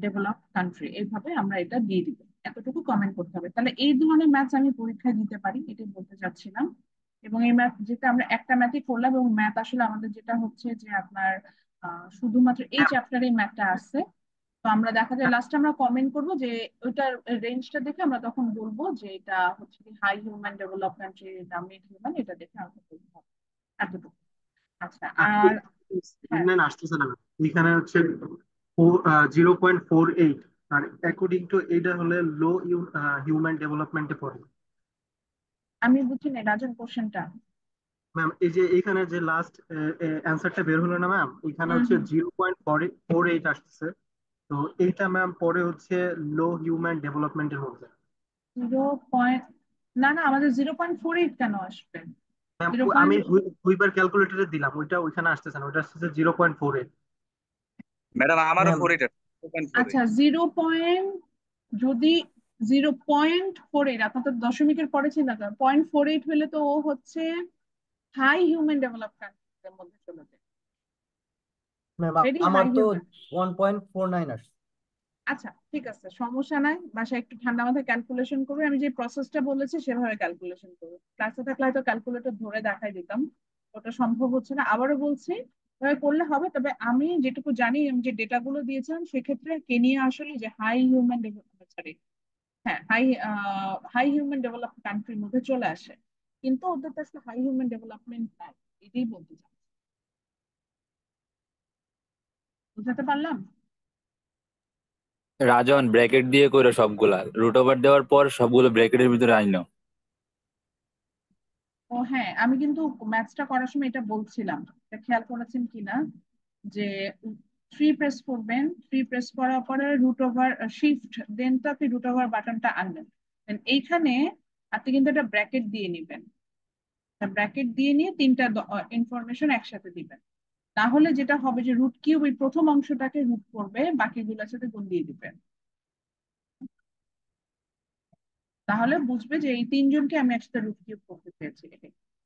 develop country, এইভাবে আমরা এটা দিয়ে দিব, এতটুকু কমেন্ট করতে হবে। তাহলে এই ধরনের ম্যাথস আমি পরীক্ষায় দিতে পারি, এটাই বলতে চাচ্ছিলাম। এবং এই ম্যাথ যেটা আমরা একটা ম্যাথই করলাম, এবং ম্যাথ আসলে আমাদের যেটা হচ্ছে যে আপনার শুধুমাত্র এই চ্যাপ্টারে ম্যাথটা আসছে। তো আমরা দেখা যায় লাস্টে আমরা কমেন্ট করব যে ওইটার রেঞ্জটা দেখে আমরা তখন বলবো যে এটা হচ্ছে কি হাই হিউম্যান ডেভেলপমেন্ট, এটা মিড হিউম্যান, এটা দেখে আমরা বলবো এতটুকু। আচ্ছা, আর হ্যাঁ, আসতেছে না, এখানে হচ্ছে 0.48, আর অ্যাকর্ডিং টু এটা হলে লো হিউম্যান ডেভেলপমেন্টে পড়ে। আমি বুঝছি না রাজন কোশ্চেনটা। ম্যাম এই যে এখানে যে লাস্ট অ্যান্সারটা বের হলো না ম্যাম, এখানে হচ্ছে হুম। 0.48 আসতেছে, তো এইটা ম্যাম পরে হচ্ছে লো হিউম্যান ডেভেলপমেন্টের মধ্যে। 0. না না, আমাদের 0.48 কেন আসবে? ম্যাম জিরো আমি পয়েন্ট দুইবার ক্যালকুলেটরে দিলাম, ওইটা ওইখানে আসতেছে না, ওইটা আসতেছে 0.48। ম্যাডাম আমারও ম্যাম 48 4.48। আচ্ছা, 0. যদি 0.48, আপনার তো দশমিকের পরে ছিল না, 0.48 হলে তো ও হচ্ছে হাই হিউম্যান ডেভেলপমেন্ট এর মধ্যে চলে যায়, ম্যাম ভেরি আমার হাই তো হিউম্যান। 1.49 আসছে। আচ্ছা ঠিক আছে, সমস্যা নাই, বাসায় একটু ঠান্ডা মাথায় ক্যালকুলেশন করবে, আমি যে প্রসেসটা বলেছি সেভাবে ক্যালকুলেশন করবে। ক্লাসে থাকলে হয়তো ক্যালকুলেটর ধরে দেখাই দিতাম, ওটা সম্ভব হচ্ছে না, আবারও বলছি এভাবে করলে হবে। তবে আমি যেটুকু জানি, আমি যে ডেটাগুলো দিয়েছিলাম সেক্ষেত্রে কেনিয়া আসলে যে হাই হিউম্যান ডেভেলপমেন্ট, সরি হ্যাঁ হাই হিউম্যান ডেভেলপড কান্ট্রির মধ্যে চলে আসে, কিন্তু ওদের তো আসলে হাই হিউম্যান ডেভেলপমেন্ট নাই, এটাই বলতে চাই। বুঝাতে পারলাম? রাজন ব্র্যাকেট দিয়ে কইরো সবগুলা, রুট ওভার দেওয়ার পর সবগুলো ব্র্যাকেটের ভিতরে আইনো। ও হ্যাঁ, আমি কিন্তু ম্যাথসটা করার সময় এটা বলছিলাম, এটা খেয়াল করেছেন কিনা, যে 3 প্রেস করবেন, 3 প্রেস করার পরে রুট ওভার শিফট দেন তো আপনি রুট ওভার বাটনটা আনবেন। Then এইখানে আপনি কিন্তু একটা ব্র্যাকেট দিয়ে নিবেন, ব্র্যাকেট দিয়ে নিয়ে তিনটা ইনফরমেশন একসাথে দিবেন। তাহলে যেটা হবে যে রুট কিউব ওই প্রথম অংশটাকে রুট করবে, বাকিগুলোর সাথে গুণ দিয়ে দিবেন, তাহলে বুঝবে যে এই তিনজনকে আমি একসাথে রুট কিউব করতে পেরেছি,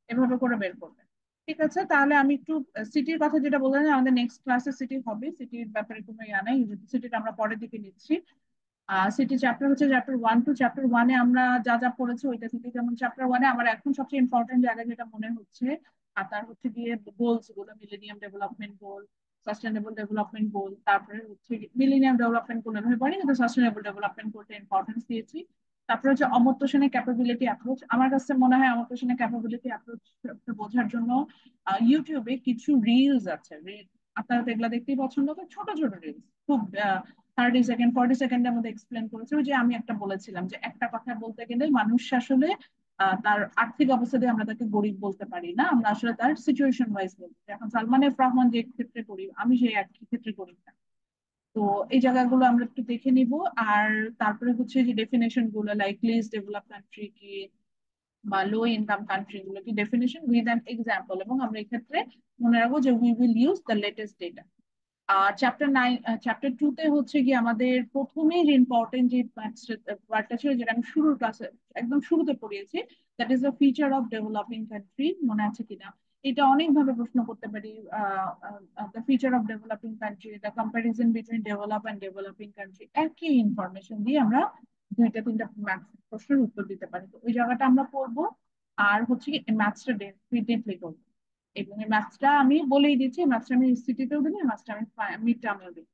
এভাবে করে বের করবে। ঠিক আছে, তাহলে আমি একটু সিটির কথা যেটা বললাম, যে আমাদের নেক্সট ক্লাসে সিটি হবে, সিটির ব্যাপারে কোনো ইয়া নাই, সিটিটা আমরা পরের দিকে নিচ্ছি। সিটি চ্যাপ্টার হচ্ছে চ্যাপ্টার 1 টু চ্যাপ্টার 1-এ আমরা যা যা পড়েছি ওইটা থেকে, যেমন চ্যাপ্টার 1-এ আমার এখন সবচেয়ে ইম্পর্টেন্ট জায়গা যেটা মনে হচ্ছে, আর তার হচ্ছে গিয়ে গোলস গুলো, millennium development goal, sustainable development goal, তারপরে হচ্ছে মিলেনিয়াম ডেভেলপমেন্ট গোল এভাবে পড়ি, কিন্তু সাস্টেনেবল ডেভেলপমেন্ট গোলটা ইম্পর্টেন্স দিয়েছি। তারপরে হচ্ছে অমর্ত্য সেনের ক্যাপাবিলিটি অ্যাপ্রোচ, আমার কাছে মনে হয় অমর্ত্য সেনের ক্যাপাবিলিটি অ্যাপ্রোচ বোঝার জন্য ইউটিউবে কিছু রিলস আছে, আপনারা তো এগুলা দেখতেই পছন্দ করেন, ছোট ছোট রিলস, খুব 30 সেকেন্ড 40 সেকেন্ডের মধ্যে এক্সপ্লেন করেছে। ওই যে আমি একটা বলেছিলাম যে একটা কথা বলতে গেলে মানুষ আসলে তার আর্থিক অবস্থা দিয়ে আমরা তাকে গরিব বলতে পারি না, আমরা আসলে তার সিচুয়েশন ওয়াইজ বলতে পারি। এখন সালমান এফ রহমান যে ক্ষেত্রে গরিব, আমি সেই একই ক্ষেত্রে গরিব না। তো এই জায়গাগুলো আমরা একটু দেখে নিব। আর তারপরে হচ্ছে যে ডেফিনেশন গুলো, লাইক লিস্ট ডেভেলপ কান্ট্রি কি বা লো ইনকাম কান্ট্রি গুলো কি, ডেফিনেশন উইথ অ্যান এক্সাম্পল, এবং আমরা এক্ষেত্রে মনে রাখবো যে we will use the latest data. আর চ্যাপ্টার 2-তে হচ্ছে কি আমাদের প্রথমেই যে ইম্পর্টেন্ট যে পার্টটা ছিল, যেটা আমি শুরুর ক্লাসে একদম শুরুতে পড়িয়েছি, that is the feature of developing country, মনে আছে কিনা? এটা অনেক ভাবে প্রশ্ন করতে পারি। The feature of developing country, the comparison between develop and developing country, একই ইনফরমেশন দিয়ে আমরা 2-3টা প্রশ্নের উত্তর দিতে পারি, তো ওই জায়গাটা আমরা পড়বো। আর হচ্ছে কি ম্যাথসটা ডেফিনেটলি করবো, এবং এই ম্যাথসটা আমি বলেই দিচ্ছি, ম্যাথসটা আমি সিটিতেও দিই, ম্যাথসটা আমি মিড টার্মেও দিই।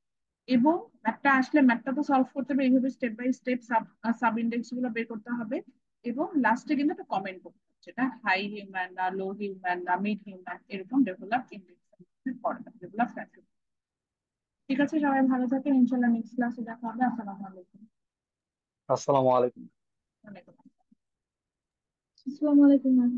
এবং ম্যাথটা আসলে ম্যাথটা তো সলভ করতে হবে এইভাবে, step by step sub index গুলো বের করতে হবে, এবং লাস্টে কিন্তু একটা কমেন্ট করতে হবে, যেটা হাই হিউম্যান না লো হিউম্যান না মিড হিউম্যান, এরকম ডেভেলপ ইন্ডেক্স পড়ে, ডেভেলপ কান্ট্রি। ঠিক আছে, সবাই ভালো থাকেন, ইনশাল্লাহ নেক্সট ক্লাসে দেখা হবে। আসসালামু আলাইকুম। আসসালামু আলাইকুম। ওয়ালাইকুম আসসালাম। আসসালামু আলাইকুম ম্যাম।